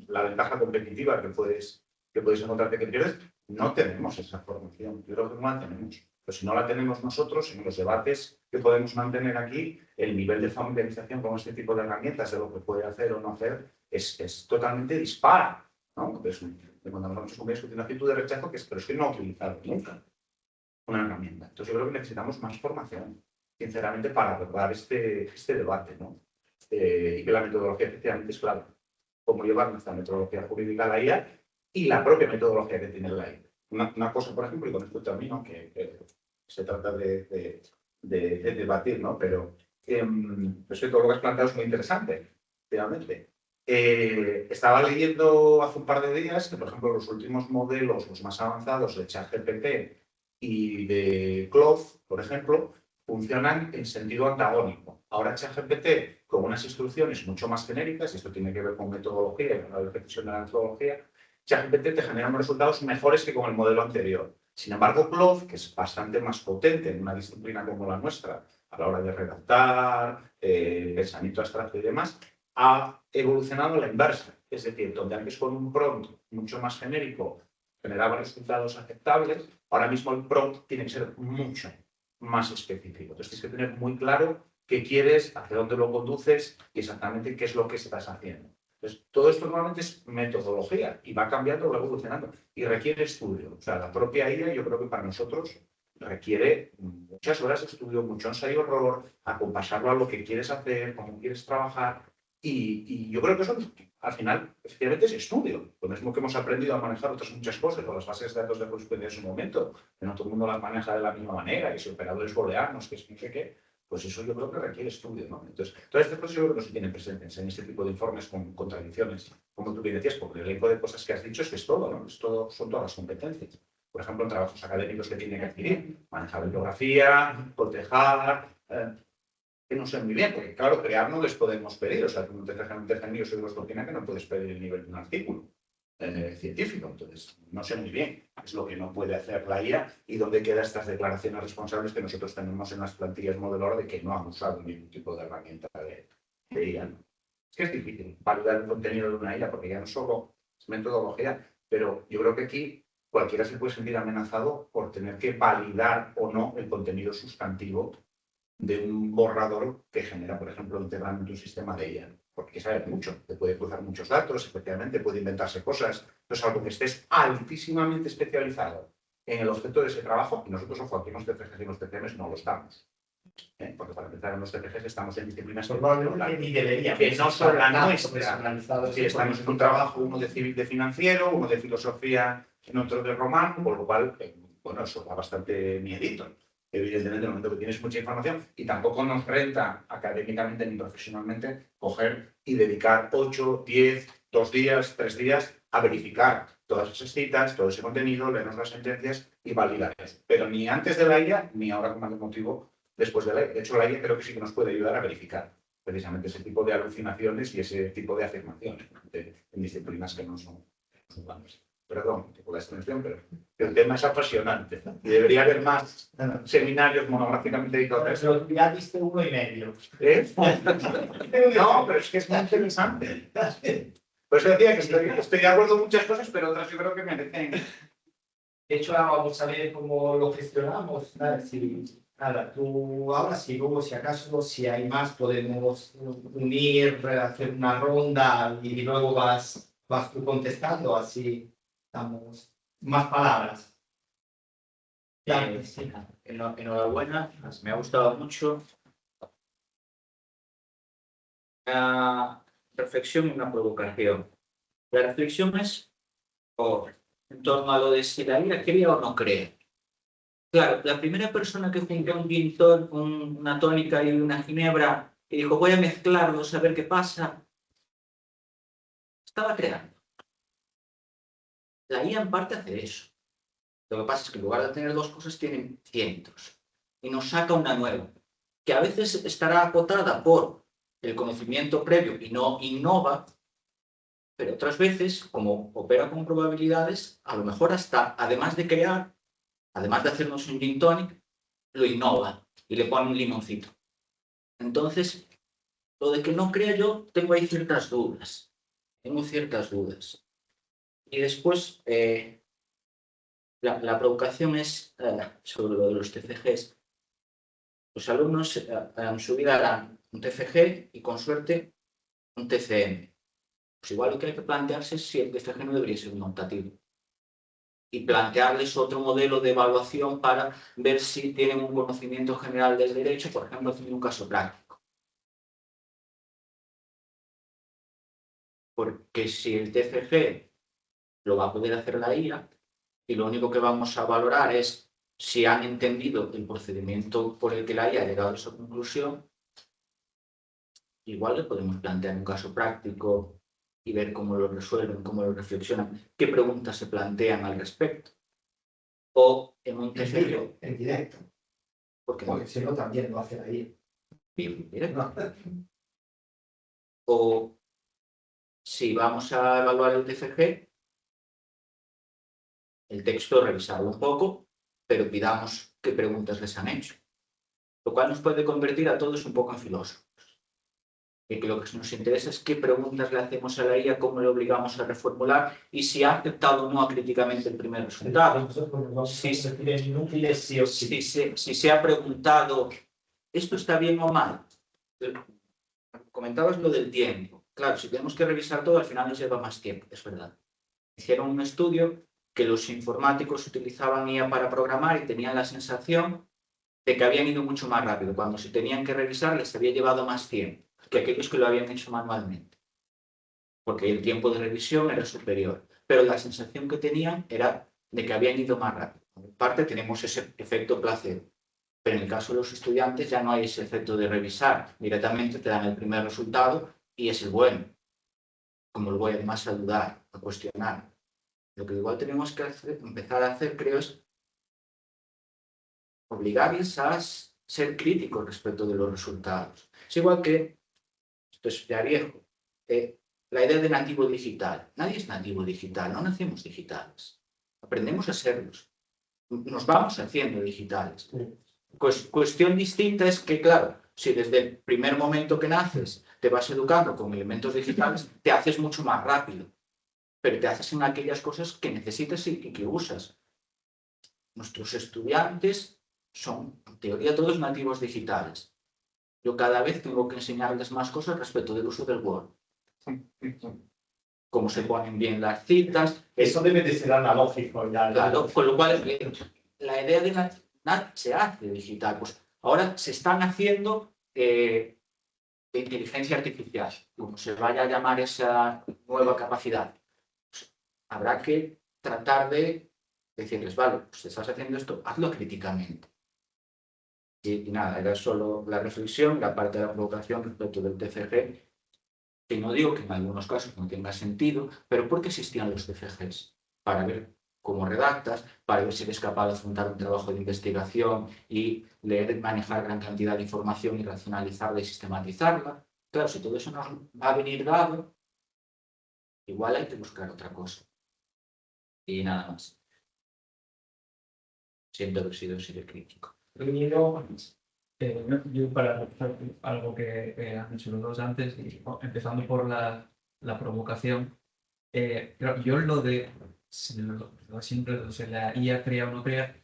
D: la ventaja competitiva que puedes encontrarte que pierdes. No tenemos esa formación. Yo creo que no la tenemos. Pero si no la tenemos nosotros, en los debates que podemos mantener aquí, el nivel de familiarización con este tipo de herramientas, de lo que puede hacer o no hacer, es totalmente dispar, ¿no? Entonces, cuando hablamos con una actitud de rechazo, pero es que no he utilizado nunca una herramienta. Entonces, yo creo que necesitamos más formación, sinceramente, para abordar este debate, ¿no? Y que la metodología, efectivamente, es clave. Cómo llevar nuestra metodología jurídica a la IA y la propia metodología que tiene la IA. Una cosa, por ejemplo, y con esto termino, que se trata de debatir, ¿no? Pero todo lo que has planteado es muy interesante, efectivamente. Estaba leyendo hace un par de días que, por ejemplo, los últimos modelos, los más avanzados de ChatGPT y de Claude, por ejemplo, funcionan en sentido antagónico. Ahora ChatGPT, con unas instrucciones mucho más genéricas, y esto tiene que ver con metodología y con la repetición de la metodología, ChatGPT te genera unos resultados mejores que con el modelo anterior. Sin embargo, Claude, que es bastante más potente en una disciplina como la nuestra, a la hora de redactar, pensamiento abstracto y demás, ha evolucionado a la inversa. Es decir, donde antes con un prompt mucho más genérico generaba resultados aceptables, ahora mismo el prompt tiene que ser mucho más específico. Entonces tienes que tener muy claro qué quieres, hacia dónde lo conduces y exactamente qué es lo que estás haciendo. Entonces, todo esto normalmente es metodología y va cambiando, va evolucionando y requiere estudio. O sea, la propia IA, yo creo que para nosotros requiere muchas horas de estudio, mucho ensayo-error, acompasarlo a lo que quieres hacer, cómo quieres trabajar. Y yo creo que eso, al final, efectivamente es estudio. Lo mismo que hemos aprendido a manejar otras muchas cosas, con las bases de datos de jurisprudencia en su momento, que no todo el mundo las maneja de la misma manera, que si operadores booleanos, que si no sé qué, pues eso yo creo que requiere estudio, ¿no? Entonces, todas estas cosas yo creo que no se tienen presentes en este tipo de informes con contradicciones, como tú bien decías, porque el elenco de cosas que has dicho es que es todo, ¿no? Es todo, son todas las competencias. Por ejemplo, en trabajos académicos que tiene que adquirir, manejar bibliografía, cotejar, que no sé muy bien, porque claro, crear no les podemos pedir, o sea, que un TFG sobre los que no puedes pedir el nivel de un artículo científico, entonces no sé muy bien qué es lo que no puede hacer la IA y dónde quedan estas declaraciones responsables que nosotros tenemos en las plantillas modelor de que no han usado ningún tipo de herramienta de IA, ¿no? Es que es difícil validar el contenido de una IA porque ya no solo es metodología, pero yo creo que aquí cualquiera se puede sentir amenazado por tener que validar o no el contenido sustantivo de un borrador que genera, por ejemplo, integralmente un sistema de IA. Porque hay que saber mucho, te puede cruzar muchos datos, especialmente puede inventarse cosas. Entonces, algo que estés altísimamente especializado en el objeto de ese trabajo, y nosotros, ojo, aquí en los TFGs y en los TCMs no lo estamos. Porque para empezar en los TFGs estamos en disciplinas que no son la nuestra. Sí, estamos en un trabajo, uno de civil de financiero, uno de filosofía, en otro de román, por lo cual, bueno, eso da bastante miedito. Evidentemente, en el momento que tienes mucha información y tampoco nos renta académicamente ni profesionalmente coger y dedicar 8, 10, 2 días, 3 días a verificar todas esas citas, todo ese contenido, leernos las sentencias y validar eso. Pero ni antes de la IA, ni ahora con más motivo después de la IA. De hecho, la IA creo que sí que nos puede ayudar a verificar precisamente ese tipo de alucinaciones y ese tipo de afirmaciones en disciplinas que no son humanas. Perdón por la extensión, pero el tema es apasionante y debería haber más seminarios monográficamente dedicados a eso.
A: Pero ya diste 1,5.
D: No, pero es que es muy interesante. Por eso decía que estoy de acuerdo en muchas cosas, pero otras yo creo que merecen.
A: De hecho, ahora vamos a ver cómo lo gestionamos. Nada, tú ahora, si luego, si acaso, si hay más, podemos unir, hacer una ronda y luego vas tú contestando, así damos más palabras.
E: Sí. Enhorabuena, me ha gustado mucho. Una reflexión y una provocación. La reflexión es en torno a lo de si la IA cree o no cree. Claro, la primera persona que juntó un gin tonic, una tónica y una ginebra y dijo voy a mezclarlos a ver qué pasa, estaba creando. La IA en parte hace eso. Lo que pasa es que en lugar de tener 2 cosas tienen cientos y nos saca una nueva, que a veces estará acotada por el conocimiento previo y no innova, pero otras veces, como opera con probabilidades, a lo mejor hasta, además de crear, además de hacernos un gin tonic, lo innova y le pone un limoncito. Entonces, lo de que no crea yo, tengo ahí ciertas dudas. Y después, la provocación es sobre lo de los TFGs. Los alumnos en su vida harán un TFG y, con suerte, un TCM. Pues igual lo que hay que plantearse es si el TFG no debería ser un optativo. Y plantearles otro modelo de evaluación para ver si tienen un conocimiento general del derecho, por ejemplo, haciendo un caso práctico. Porque si el TFG lo va a poder hacer la IA y lo único que vamos a valorar es si han entendido el procedimiento por el que la IA ha llegado a esa conclusión, igual le podemos plantear un caso práctico y ver cómo lo resuelven, cómo lo reflexionan, qué preguntas se plantean al respecto. O en un TFG,
C: En directo.
E: porque
C: Porque si no, también lo hace ahí.
E: bien directo. O si vamos a evaluar el TFG, el texto revisarlo un poco, pero pidamos qué preguntas les han hecho. Lo cual nos puede convertir a todos un poco en filósofos. Y que lo que nos interesa es qué preguntas le hacemos a la IA, cómo le obligamos a reformular y si ha aceptado o no críticamente el primer resultado. Si se ha preguntado, ¿esto está bien o mal? Comentabas lo del tiempo. Claro, si tenemos que revisar todo, al final nos lleva más tiempo, es verdad. Hicieron un estudio que los informáticos utilizaban IA para programar y tenían la sensación de que habían ido mucho más rápido. Cuando se tenían que revisar les había llevado más tiempo que aquellos que lo habían hecho manualmente. Porque el tiempo de revisión era superior. Pero la sensación que tenían era de que habían ido más rápido. En parte tenemos ese efecto placebo. Pero en el caso de los estudiantes ya no hay ese efecto de revisar. Directamente te dan el primer resultado y es el bueno. Como lo voy además a dudar, a cuestionar. Lo que igual tenemos que empezar a hacer, creo, es obligarles a ser críticos respecto de los resultados. Es igual que, esto es ya viejo, la idea de nativo digital. Nadie es nativo digital, no nacemos digitales. Aprendemos a serlos. Nos vamos haciendo digitales. Pues cuestión distinta es que, claro, si desde el primer momento que naces te vas educando con elementos digitales, te haces mucho más rápido. Pero te haces en aquellas cosas que necesitas y que usas. Nuestros estudiantes son, en teoría, todos nativos digitales. Yo cada vez tengo que enseñarles más cosas respecto del uso del Word. Cómo se ponen bien las citas.
C: Eso debe de ser analógico ya.
E: Claro, con lo cual la idea de NAT se hace digital. Pues ahora se están haciendo de inteligencia artificial, como se vaya a llamar esa nueva capacidad. Pues habrá que tratar de decirles, vale, pues estás haciendo esto, hazlo críticamente. Y nada, era solo la reflexión, la parte de la provocación respecto del TFG, que no digo que en algunos casos no tenga sentido, pero ¿por qué existían los TFGs? Para ver cómo redactas, para ver si eres capaz de afrontar un trabajo de investigación y leer y manejar gran cantidad de información y racionalizarla y sistematizarla. Claro, si todo eso nos va a venir dado, igual hay que buscar otra cosa. Y nada más. Siento haber sido crítico.
F: Yo para algo que han dicho los dos antes, y, empezando por la provocación, yo lo de siempre si la IA crea o no crea,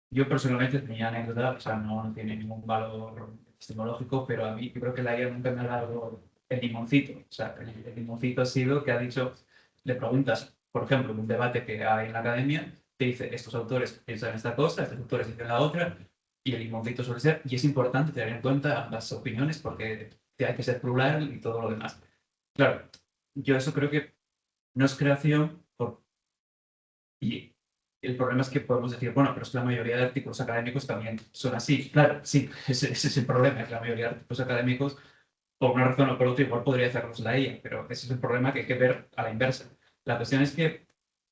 F: yo personalmente tenía anécdota, o sea, no tiene ningún valor epistemológico, pero a mí yo creo que la IA nunca me ha dado el limoncito. O sea, el limoncito ha sido que ha dicho, le preguntas, por ejemplo, en un debate que hay en la academia, te dice, estos autores piensan esta cosa, estos autores dicen la otra, y el limoncito suele ser, y es importante tener en cuenta las opiniones porque hay que ser plural y todo lo demás. Claro, yo eso creo que no es creación, y el problema es que podemos decir, bueno, pero es que la mayoría de artículos académicos también son así. Claro, sí, ese es el problema, es que la mayoría de artículos académicos, por una razón o por otra, igual podría hacerlos la IA, pero ese es el problema que hay que ver a la inversa. La cuestión es que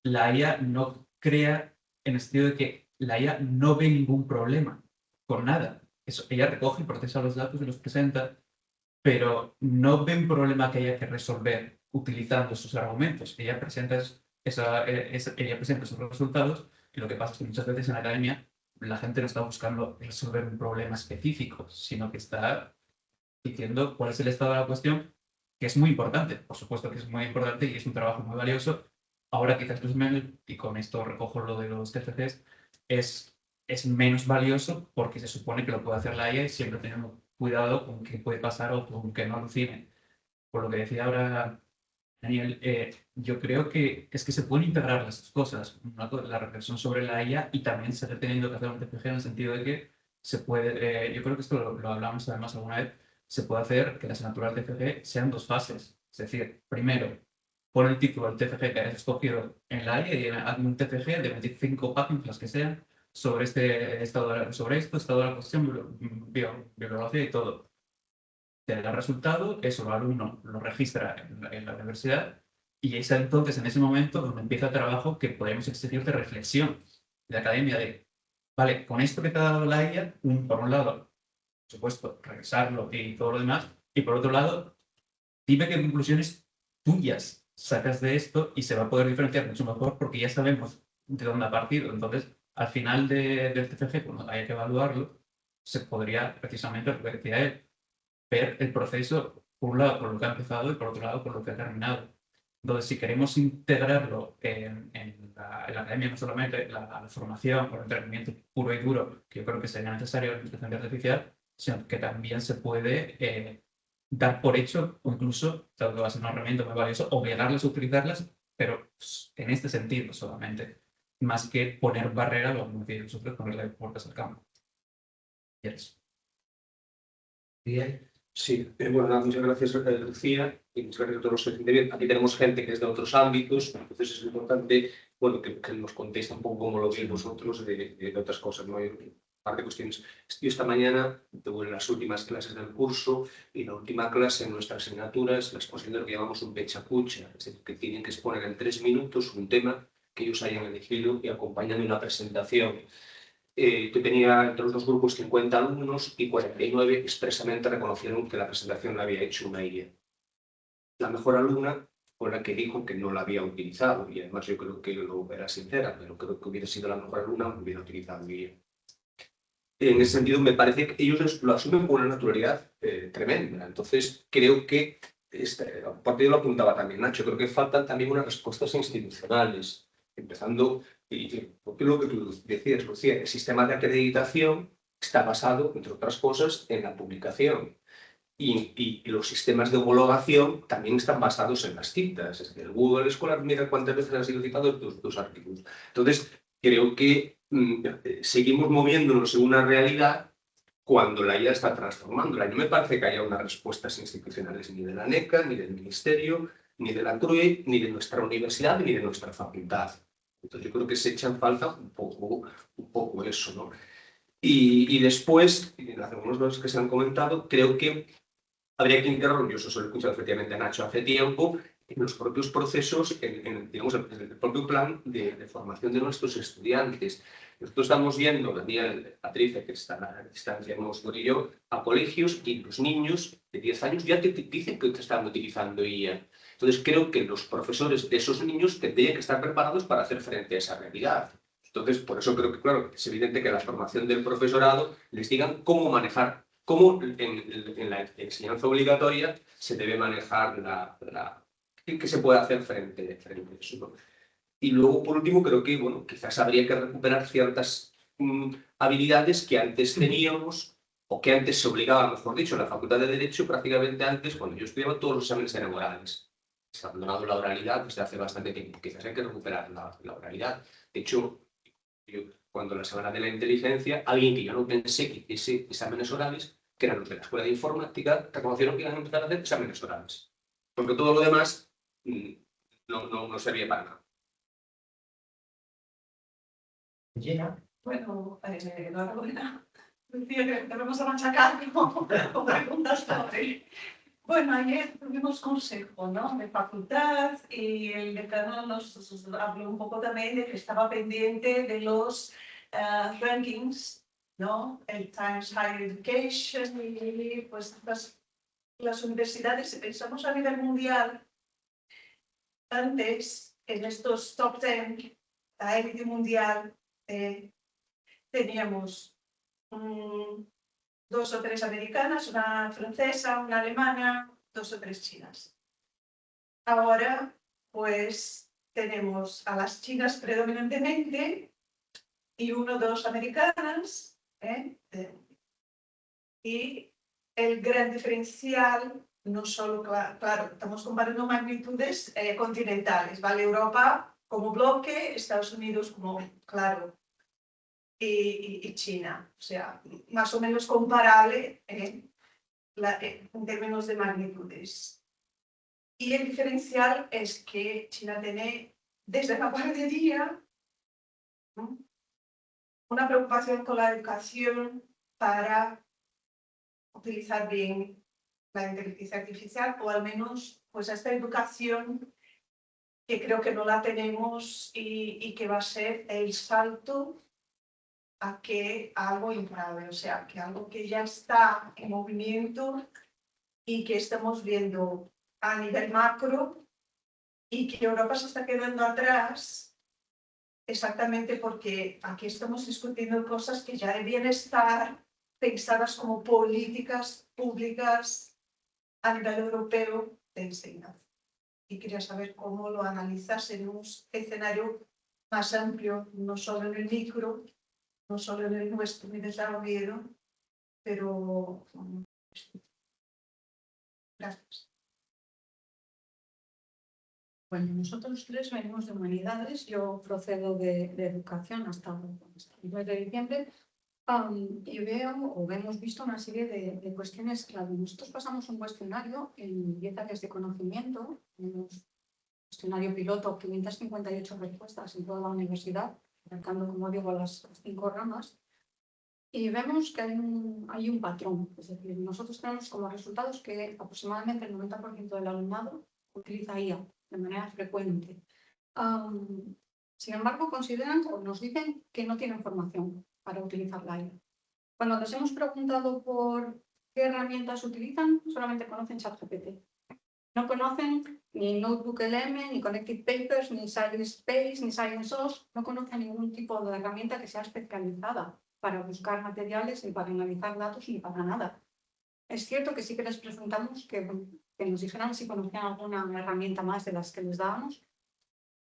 F: la IA no crea en el sentido de que la IA no ve ningún problema con nada. Ella recoge y procesa los datos y los presenta, pero no ve un problema que haya que resolver utilizando sus argumentos. Ella presenta esos resultados y lo que pasa es que muchas veces en la academia la gente no está buscando resolver un problema específico, sino que está diciendo cuál es el estado de la cuestión, que es muy importante, por supuesto que es muy importante y es un trabajo muy valioso. Ahora quizás es menos, y con esto recojo lo de los TFGs, es menos valioso porque se supone que lo puede hacer la IA y siempre tenemos cuidado con qué puede pasar o con que no alucine. Por lo que decía ahora Daniel, yo creo que es que se pueden integrar las dos cosas, la reflexión sobre la IA y también seguir teniendo que hacer un TFG en el sentido de que se puede, yo creo que esto lo hablamos además alguna vez, se puede hacer que la asignatura del TFG sean dos fases. Es decir, primero, pon el título del TFG que hayas escogido en la IA y hazme un TFG de 25 páginas, las que sean, sobre estado de la cuestión, bibliografía y todo. te da el resultado, eso el alumno lo registra en la universidad y es entonces en ese momento donde empieza el trabajo que podemos exigir de reflexión de academia de, vale, con esto que te ha dado la IA, por un lado, por supuesto, revisarlo y todo lo demás, y por otro lado, dime qué conclusiones tuyas sacas de esto y se va a poder diferenciar mucho mejor porque ya sabemos de dónde ha partido. Entonces, al final del TFG, cuando haya que evaluarlo, se podría precisamente, lo que decía él, ver el proceso, por un lado, por lo que ha empezado y por otro lado, por lo que ha terminado. Entonces, si queremos integrarlo en la academia, no solamente la formación o el entrenamiento puro y duro, que yo creo que sería necesario en la inteligencia artificial, sino que también se puede dar por hecho, o incluso, dado que va a ser una herramienta muy valiosa, obligarles a utilizarlas, pero en este sentido solamente, más que poner barreras, o como decís nosotros, ponerle puertas al campo. Y eso.
G: Bien. Sí, bueno, nada, muchas gracias, Lucía, y muchas gracias a todos los que estén bien. Aquí tenemos gente que es de otros ámbitos, entonces es importante, bueno, que nos contéis un poco cómo lo veis vosotros de otras cosas, ¿no? Hay un par de cuestiones. Yo esta mañana tuve las últimas clases del curso y la última clase en nuestra asignatura es la exposición de lo que llamamos un pecha-pucha, es decir, que tienen que exponer en 3 minutos un tema que ellos hayan elegido y acompañan de una presentación. Yo tenía entre los dos grupos 50 alumnos y 49 expresamente reconocieron que la presentación la había hecho una IA. La mejor alumna fue la que dijo que no la había utilizado y además yo creo que lo era sincera, pero creo que hubiera sido la mejor alumna que hubiera utilizado IA. En ese sentido me parece que ellos lo asumen con una naturalidad tremenda. Entonces creo que, aparte yo lo apuntaba también Nacho, creo que faltan también unas respuestas institucionales, empezando, porque lo que tú decías, Lucía, el sistema de acreditación está basado, entre otras cosas, en la publicación. Y los sistemas de homologación también están basados en las citas. Es decir, el Google Scholar mira cuántas veces han sido citados tus artículos. Entonces, creo que seguimos moviéndonos en una realidad cuando la IA está transformándola. No me parece que haya unas respuestas institucionales ni de la NECA, ni del Ministerio, ni de la CRUE, ni de nuestra universidad, ni de nuestra facultad. Entonces, yo creo que se echa en falta un poco eso, ¿no? Y después, en algunos de los que se han comentado, creo que habría que integrarlo, yo eso se lo he escuchado efectivamente a Nacho hace tiempo, en los propios procesos, digamos, en el propio plan de formación de nuestros estudiantes. Nosotros estamos viendo, Daniel, Patricia, que está a distancia, y yo, a colegios y los niños de 10 años ya te dicen que están utilizando IA. Entonces creo que los profesores de esos niños tendrían que estar preparados para hacer frente a esa realidad. Entonces, por eso creo que, claro, es evidente que la formación del profesorado les digan cómo manejar, cómo en la enseñanza obligatoria se debe manejar qué se puede hacer frente a eso, ¿no? Y luego, por último, creo que, bueno, quizás habría que recuperar ciertas habilidades que antes teníamos o que antes se obligaba, mejor dicho, en la Facultad de Derecho, prácticamente antes, cuando yo estudiaba, todos los exámenes eran orales. Se ha abandonado la oralidad desde hace bastante tiempo. Quizás hay que recuperar la oralidad. De hecho, cuando la Semana de la Inteligencia, alguien que yo no pensé que hiciese exámenes orales, que eran los de la Escuela de Informática, reconocieron que iban a empezar a hacer exámenes orales. Porque todo lo demás no servía para nada.
C: Llena.
H: Bueno, enhorabuena. Decía que debemos a machacar con preguntas sobre. Bueno, ayer tuvimos consejo, ¿no?, de facultad y el decano nos habló un poco también de que estaba pendiente de los rankings, ¿no?, el Times Higher Education y pues las universidades, si pensamos a nivel mundial, antes en estos top 10, la élite mundial, teníamos 2 o 3 americanas, una francesa, una alemana, 2 o 3 chinas. Ahora, pues, tenemos a las chinas predominantemente y 1 o 2 americanas, y el gran diferencial, no solo, claro, estamos comparando magnitudes continentales, ¿vale? Europa como bloque, Estados Unidos como, claro, y China, o sea, más o menos comparable en términos de magnitudes. Y el diferencial es que China tiene, desde la guardería, una preocupación con la educación para utilizar bien la inteligencia artificial, o al menos pues esta educación que creo que no la tenemos y que va a ser el salto a que algo imparable, o sea, que algo que ya está en movimiento y que estamos viendo a nivel macro y que Europa se está quedando atrás exactamente porque aquí estamos discutiendo cosas que ya debían estar pensadas como políticas públicas a nivel europeo de enseñanza. Y quería saber cómo lo analizas en un escenario más amplio, no solo en el micro, no solo en el nuestro ni desarrollado, pero gracias.
I: Bueno, nosotros tres venimos de humanidades, yo procedo de educación hasta el 9 de diciembre y hemos visto una serie de cuestiones clave. Nosotros pasamos un cuestionario en 10 áreas de conocimiento, un cuestionario piloto, 558 respuestas en toda la universidad, abarcando, como digo, las 5 ramas, y vemos que hay un patrón. Es decir, nosotros tenemos como resultados que aproximadamente el 90% del alumnado utiliza IA de manera frecuente. Sin embargo, consideran o nos dicen que no tienen formación para utilizar la IA. Cuando les hemos preguntado por qué herramientas utilizan, solamente conocen ChatGPT. No conocen ni NotebookLM, ni Connected Papers, ni ScienceSpace, ni ScienceSource. No conocen ningún tipo de herramienta que sea especializada para buscar materiales, ni para analizar datos, ni para nada. Es cierto que sí que les preguntamos que nos dijeran si conocían alguna herramienta más de las que les dábamos,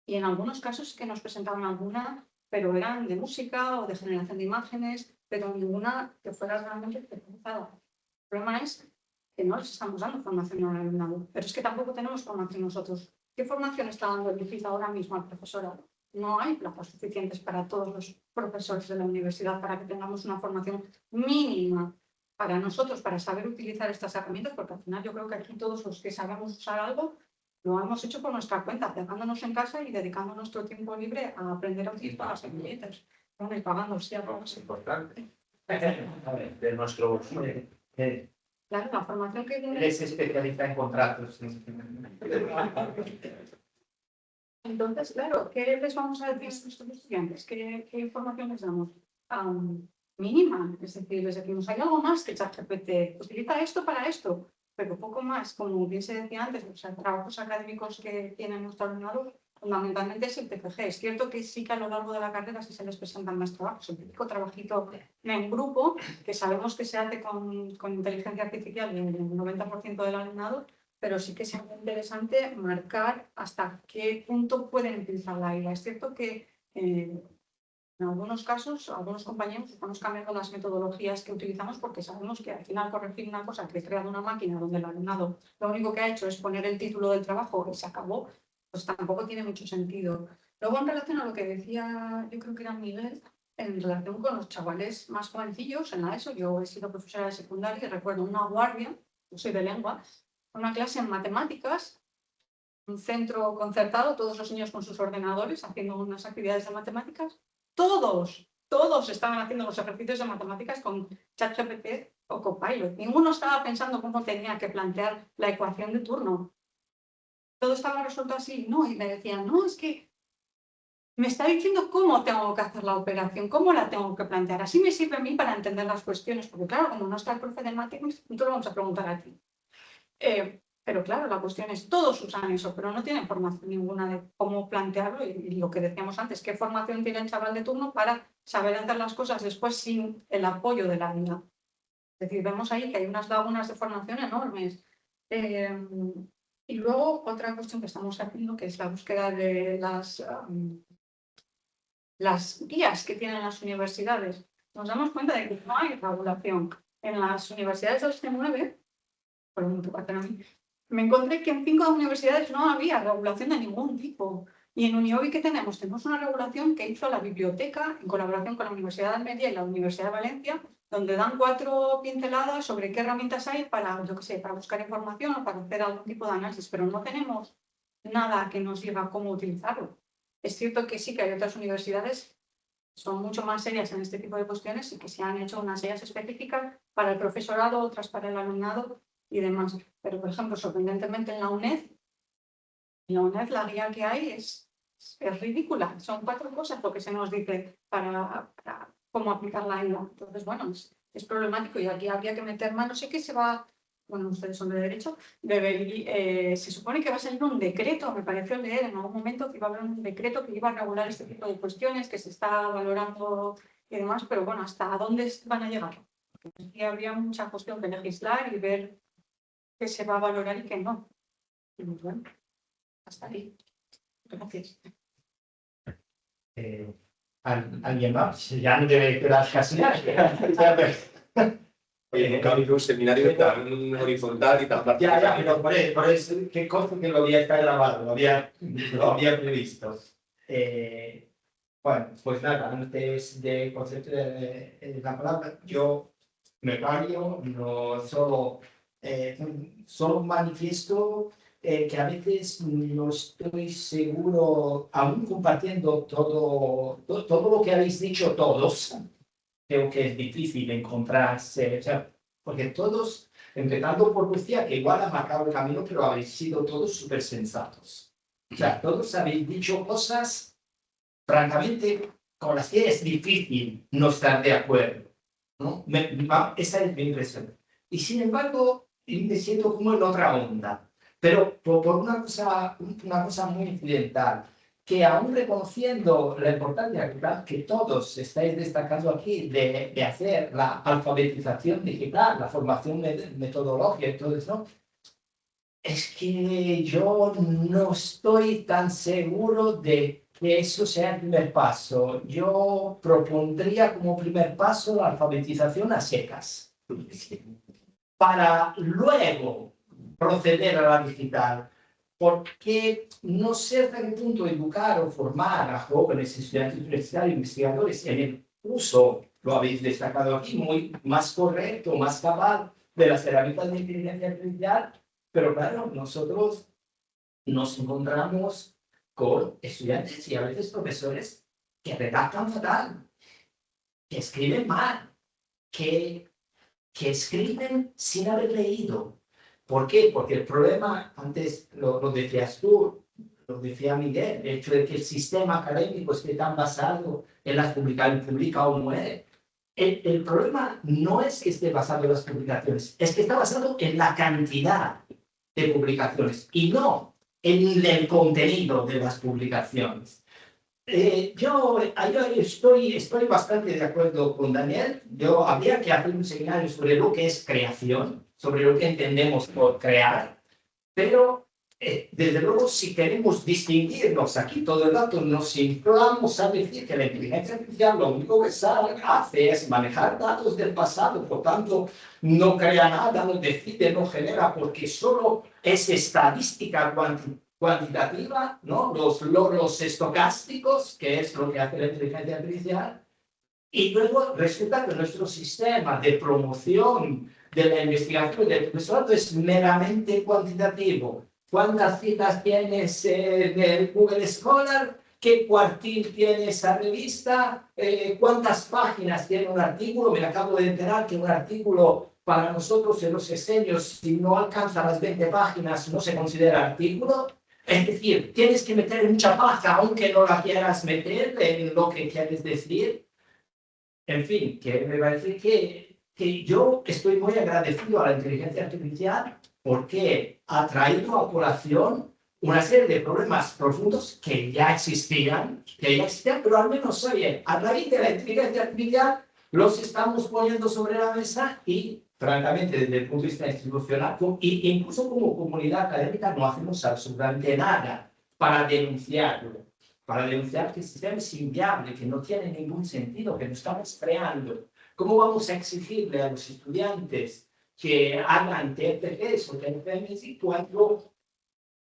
I: y en algunos casos que nos presentaban alguna, pero eran de música o de generación de imágenes, pero ninguna que fuera realmente especializada. El problema es que no les estamos dando formación al alumnado, pero es que tampoco tenemos formación nosotros. ¿Qué formación está dando el DIFID ahora mismo al profesorado? No hay plazas suficientes para todos los profesores de la universidad para que tengamos una formación mínima para nosotros, para saber utilizar estas herramientas, porque al final yo creo que aquí todos los que sabemos usar algo lo hemos hecho por nuestra cuenta, dejándonos en casa y dedicando nuestro tiempo libre a aprender a utilizar las herramientas. Bueno, y pagando, sí, algo más importante.
C: De nuestro...
I: Claro, la formación que...
C: Es especialista en contratos.
I: Entonces, claro, ¿qué les vamos a decir a nuestros estudiantes? ¿Qué información les damos? Mínima, es decir, les decimos, hay algo más que ChatGPT, utiliza esto para esto, pero poco más, como bien se decía antes, o sea, trabajos académicos que tiene nuestro alumnado, fundamentalmente es el TFG. Es cierto que sí que a lo largo de la carrera sí se les presentan más trabajos, el típico trabajito en grupo, que sabemos que se hace con inteligencia artificial en el 90% del alumnado, pero sí que es interesante marcar hasta qué punto pueden utilizar la IA. Es cierto que en algunos casos, algunos compañeros estamos cambiando las metodologías que utilizamos porque sabemos que al final corregir una cosa que he creado una máquina donde el alumnado lo único que ha hecho es poner el título del trabajo y se acabó, pues tampoco tiene mucho sentido. Luego, en relación a lo que decía, yo creo que era Miguel, en relación con los chavales más jovencillos en la ESO, yo he sido profesora de secundaria y recuerdo una guardia, yo soy de lengua, una clase en matemáticas, un centro concertado, todos los niños con sus ordenadores haciendo unas actividades de matemáticas. Todos estaban haciendo los ejercicios de matemáticas con ChatGPT o Copilot. Ninguno estaba pensando cómo tenía que plantear la ecuación de turno. Todo estaba resuelto así, ¿no? Y me decían, no, es que me está diciendo cómo tengo que hacer la operación, cómo la tengo que plantear. Así me sirve a mí para entender las cuestiones, porque claro, como no está el profe de matemáticas, no te lo vamos a preguntar a ti. Pero claro, la cuestión es, todos usan eso, pero no tienen formación ninguna de cómo plantearlo y lo que decíamos antes, qué formación tiene el chaval de turno para saber hacer las cosas después sin el apoyo de la vida. Es decir, vemos ahí que hay unas lagunas de formación enormes. Y luego otra cuestión que estamos haciendo, que es la búsqueda de las guías que tienen las universidades. Nos damos cuenta de que no hay regulación. En las universidades del C9, me encontré que en 5 universidades no había regulación de ningún tipo. Y en Uniobi, ¿qué tenemos? Tenemos una regulación que hizo la biblioteca en colaboración con la Universidad de Almería y la Universidad de Valencia, donde dan 4 pinceladas sobre qué herramientas hay para, yo qué sé, para buscar información o para hacer algún tipo de análisis, pero no tenemos nada que nos diga cómo utilizarlo. Es cierto que sí que hay otras universidades que son mucho más serias en este tipo de cuestiones y que se han hecho unas guías específicas para el profesorado, otras para el alumnado, y demás. Pero, por ejemplo, sorprendentemente en la UNED la guía que hay es ridícula. Son 4 cosas lo que se nos dice para cómo aplicar la IA. Entonces, bueno, es problemático y aquí habría que meter mano. Sé que se va, bueno, ustedes son de derecho, se supone que va a salir un decreto, me pareció leer en algún momento que iba a haber un decreto que iba a regular este tipo de cuestiones, que se está valorando y demás, pero bueno, ¿hasta dónde van a llegar? Porque aquí habría mucha cuestión de legislar y ver qué se va a valorar y qué no. Y bueno, hasta ahí. Gracias.
A: ¿Alguien más? Ya no debe quedar casi nadie.
G: Oye, nunca había un seminario tan horizontal y tan
A: Ya, pero por eso, qué cosa que lo había grabado, lo había previsto. Bueno, pues nada, antes de conceder la palabra, yo me vario, no solo, solo manifiesto que a veces no estoy seguro, aún compartiendo todo lo que habéis dicho todos, creo que es difícil encontrarse, o sea, porque todos, empezando por Lucía, que igual ha marcado el camino, pero habéis sido todos súper sensatos. O sea, todos habéis dicho cosas, francamente, con las que es difícil no estar de acuerdo, ¿no? Esa es mi impresión. Y sin embargo, me siento como en otra onda, pero por una cosa muy incidental, que aún reconociendo la importancia que todos estáis destacando aquí de hacer la alfabetización digital, la formación metodológica y todo eso, es que yo no estoy tan seguro de que eso sea el primer paso. Yo propondría como primer paso la alfabetización a secas, para luego proceder a la digital. Porque no sé hasta qué punto educar o formar a jóvenes estudiantes universitarios, investigadores en el uso, lo habéis destacado aquí, muy más correcto, más cabal de las herramientas de inteligencia artificial, pero claro, nosotros nos encontramos con estudiantes y a veces profesores que redactan fatal, que escriben mal, que escriben sin haber leído. ¿Por qué? Porque el problema, antes lo decías tú, lo decía Miguel, el hecho de que el sistema académico esté tan basado en las publicaciones, publica o muere. El problema no es que esté basado en las publicaciones, es que está basado en la cantidad de publicaciones y no en el contenido de las publicaciones. Yo estoy bastante de acuerdo con Daniel. Habría que hacer un seminario sobre lo que es creación, sobre lo que entendemos por crear, pero desde luego si queremos distinguirnos aquí todo el rato nos inflamos a decir que la inteligencia artificial lo único que hace es manejar datos del pasado, por tanto no crea nada, no decide, no genera, porque solo es estadística cuantitativa, ¿no? Los logros estocásticos, que es lo que hace la inteligencia artificial, y luego resulta que nuestro sistema de promoción de la investigación y del profesorado es meramente cuantitativo. ¿Cuántas citas tienes en el Google Scholar? ¿Qué cuartil tiene esa revista? ¿Cuántas páginas tiene un artículo? Me acabo de enterar que un artículo para nosotros en los esenios, si no alcanza las 20 páginas, no se considera artículo. Es decir, tienes que meter mucha paja, aunque no la quieras meter en lo que quieres decir. En fin, que me parece que yo estoy muy agradecido a la inteligencia artificial porque ha traído a colación una serie de problemas profundos que ya existían, pero al menos, oye, a raíz de la inteligencia artificial los estamos poniendo sobre la mesa y, francamente, desde el punto de vista institucional, incluso como comunidad académica, no hacemos absolutamente nada para denunciarlo. Para denunciar que el sistema es inviable, que no tiene ningún sentido, que no estamos creando. ¿Cómo vamos a exigirle a los estudiantes que hagan TFGs o TFMs cuando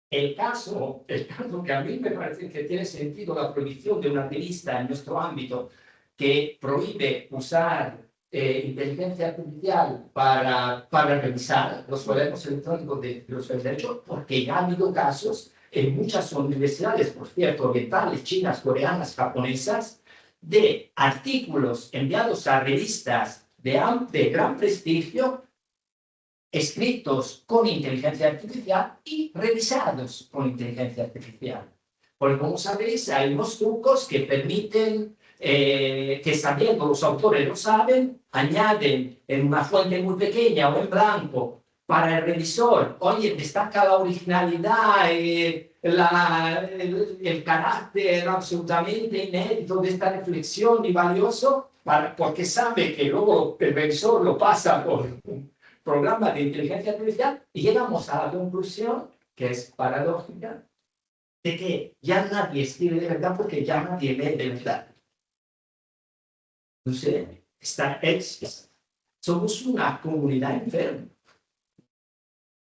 A: el caso que a mí me parece que tiene sentido la prohibición de una revista en nuestro ámbito que prohíbe usar inteligencia artificial para revisar los cuadernos electrónicos de los derechos, porque ya ha habido casos en muchas universidades, por cierto, orientales, chinas, coreanas, japonesas, de artículos enviados a revistas de gran prestigio escritos con inteligencia artificial y revisados con inteligencia artificial. Porque, como sabéis, hay unos trucos que permiten, que sabiendo los autores lo saben, añaden en una fuente muy pequeña o en blanco para el revisor, oye, destaca la originalidad, el carácter absolutamente inédito de esta reflexión y valioso, porque sabe que luego el revisor lo pasa por un programa de inteligencia artificial y llegamos a la conclusión, que es paradójica, de que ya nadie escribe de verdad porque ya nadie lee de verdad. Entonces, somos una comunidad enferma.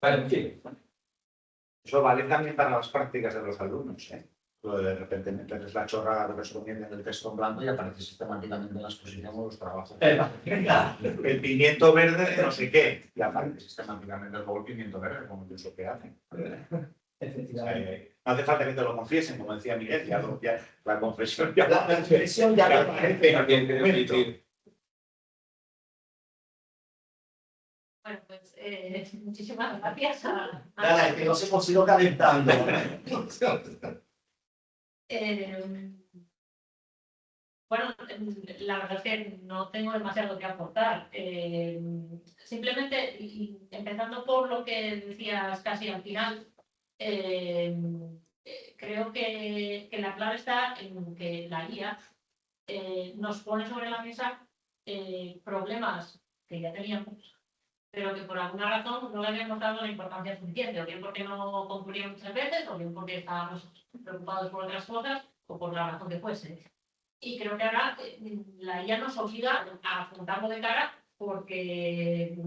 A: Bueno, en fin.
D: Eso vale también para las prácticas de los alumnos, ¿eh? De repente meterles la chorrada resumiendo en el texto en blanco y aparece sistemáticamente en la exposición o los trabajos. El pimiento verde, no sé qué, y aparece sistemáticamente luego el pimiento verde, como el uso que hacen.
A: Efectivamente.
D: No hace falta que te lo confiesen, como decía Miguel, ya la confesión ya
A: La confesión ya
D: aparece en algún momento.
B: Bueno, pues muchísimas gracias a
A: Nada, que nos hemos ido calentando.
B: Bueno, la verdad es que no tengo demasiado que aportar. Simplemente, y empezando por lo que decías casi al final, creo que la clave está en que la IA nos pone sobre la mesa problemas que ya teníamos, pero que por alguna razón no le habíamos dado la importancia suficiente, o bien porque no concluían muchas veces, o bien porque estábamos preocupados por otras cosas, o por la razón que fuese. Y creo que ahora la IA nos obliga a afrontarlo de cara porque,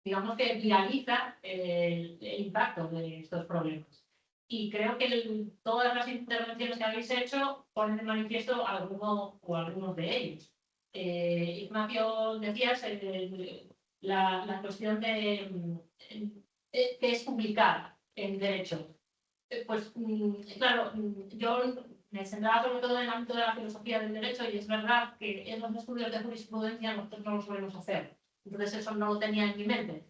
B: digamos que viraliza el impacto de estos problemas. Y creo que todas las intervenciones que habéis hecho ponen de manifiesto algunos de ellos. Ignacio, decías la cuestión de qué es publicar en derecho. Pues claro, yo me centraba sobre todo en el ámbito de la filosofía del derecho y es verdad que en los estudios de jurisprudencia nosotros no lo solemos hacer. Entonces eso no lo tenía en mi mente.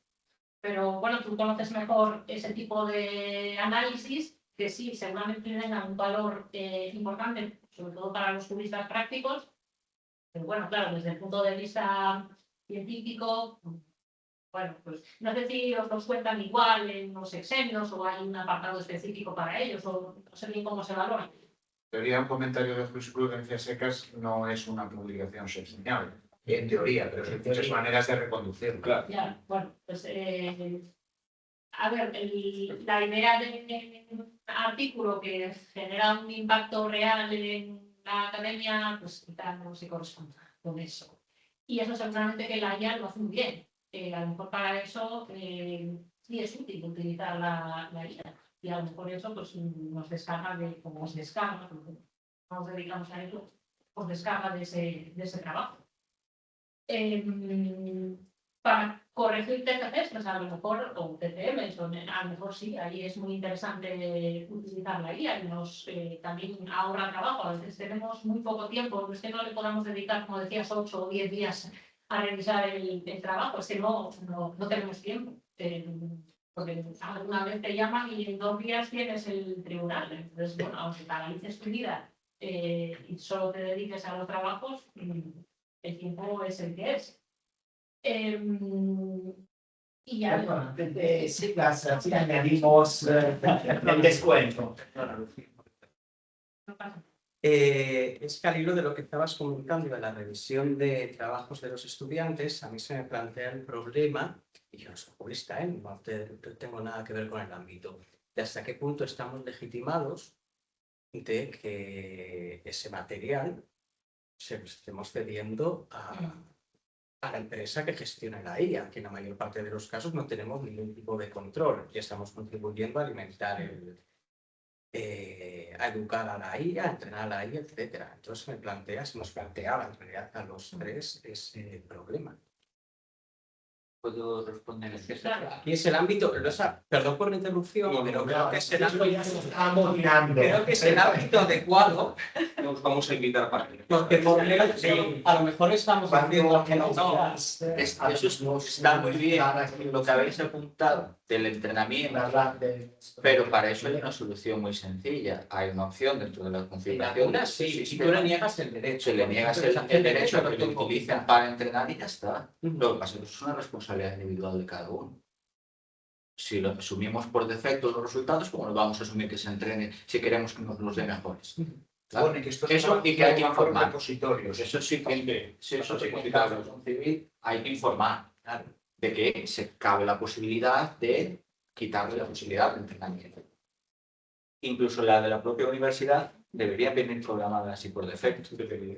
B: Pero bueno, tú conoces mejor ese tipo de análisis que sí, seguramente tengan un valor importante, sobre todo para los juristas prácticos. Pero bueno, claro, desde el punto de vista científico, bueno, pues no sé si os los cuentan igual en los exenios o hay un apartado específico para ellos o no sé ni cómo se valora.
D: En teoría, un comentario de jurisprudencia secas no es una publicación señal, en teoría, pero hay muchas maneras de reconducirlo.
G: Claro.
B: Ya, bueno, pues a ver, la idea de un artículo que genera un impacto real en la academia, pues quizás no se corresponde con eso. Y eso seguramente que la IA lo hace muy bien. A lo mejor para eso sí es útil utilizar la IA. Y a lo mejor eso pues, nos descarga de, como nos descarga, porque nos dedicamos a ello, pues descarga de ese trabajo. Para corregir TCCs, pues a lo mejor, o TCMs, a lo mejor sí, ahí es muy interesante utilizar la IA y nos también ahorra trabajo. A veces tenemos muy poco tiempo, no es que no le podamos dedicar, como decías, 8 o 10 días a revisar el trabajo, es que no tenemos tiempo. Porque alguna vez te llaman y en 2 días tienes el tribunal. Entonces, bueno, aunque paralices tu vida y solo te dediques a los trabajos, el tiempo es el que es. Y ya.
A: Bueno, antes de siglas, así añadimos el descuento.
B: No pasa.
J: Es que al hilo de lo que estabas comentando de la revisión de trabajos de los estudiantes, a mí se me plantea el problema, y yo no soy jurista, no tengo nada que ver con el ámbito, de hasta qué punto estamos legitimados de que ese material se lo estemos cediendo a la empresa que gestiona la IA, que en la mayor parte de los casos no tenemos ningún tipo de control y estamos contribuyendo a alimentar a educar a la IA, a entrenar a la IA, etc. Entonces se nos planteaba en realidad a los tres ese problema.
E: puedo responder.
J: Aquí es el ámbito, perdón por la interrupción, pero creo que es el ámbito, creo que es el ámbito adecuado,
G: Nos vamos a invitar a partir.
J: porque por a lo mejor estamos haciendo que no.
E: Eso está muy bien lo que habéis apuntado del entrenamiento, pero para eso hay una solución muy sencilla. Hay una opción dentro de la configuración.
J: Sí, si tú le niegas el derecho.
E: Se le niegas el derecho a que lo utilicen para entrenar y ya está. Lo que pasa es que es una responsabilidad individual de cada uno. Si lo asumimos por defecto los resultados, ¿cómo lo vamos a asumir que se entrene si queremos que nos los dé mejores? Claro.
D: Bueno, que esto
E: Eso sí que hay que
D: informar
E: informar.
D: Repositorios.
E: Eso sí que, si eso se considera concebir, hay que informar de que se cabe la posibilidad de quitarle la posibilidad de entrenamiento. Incluso la de la propia universidad debería venir programada así por defecto.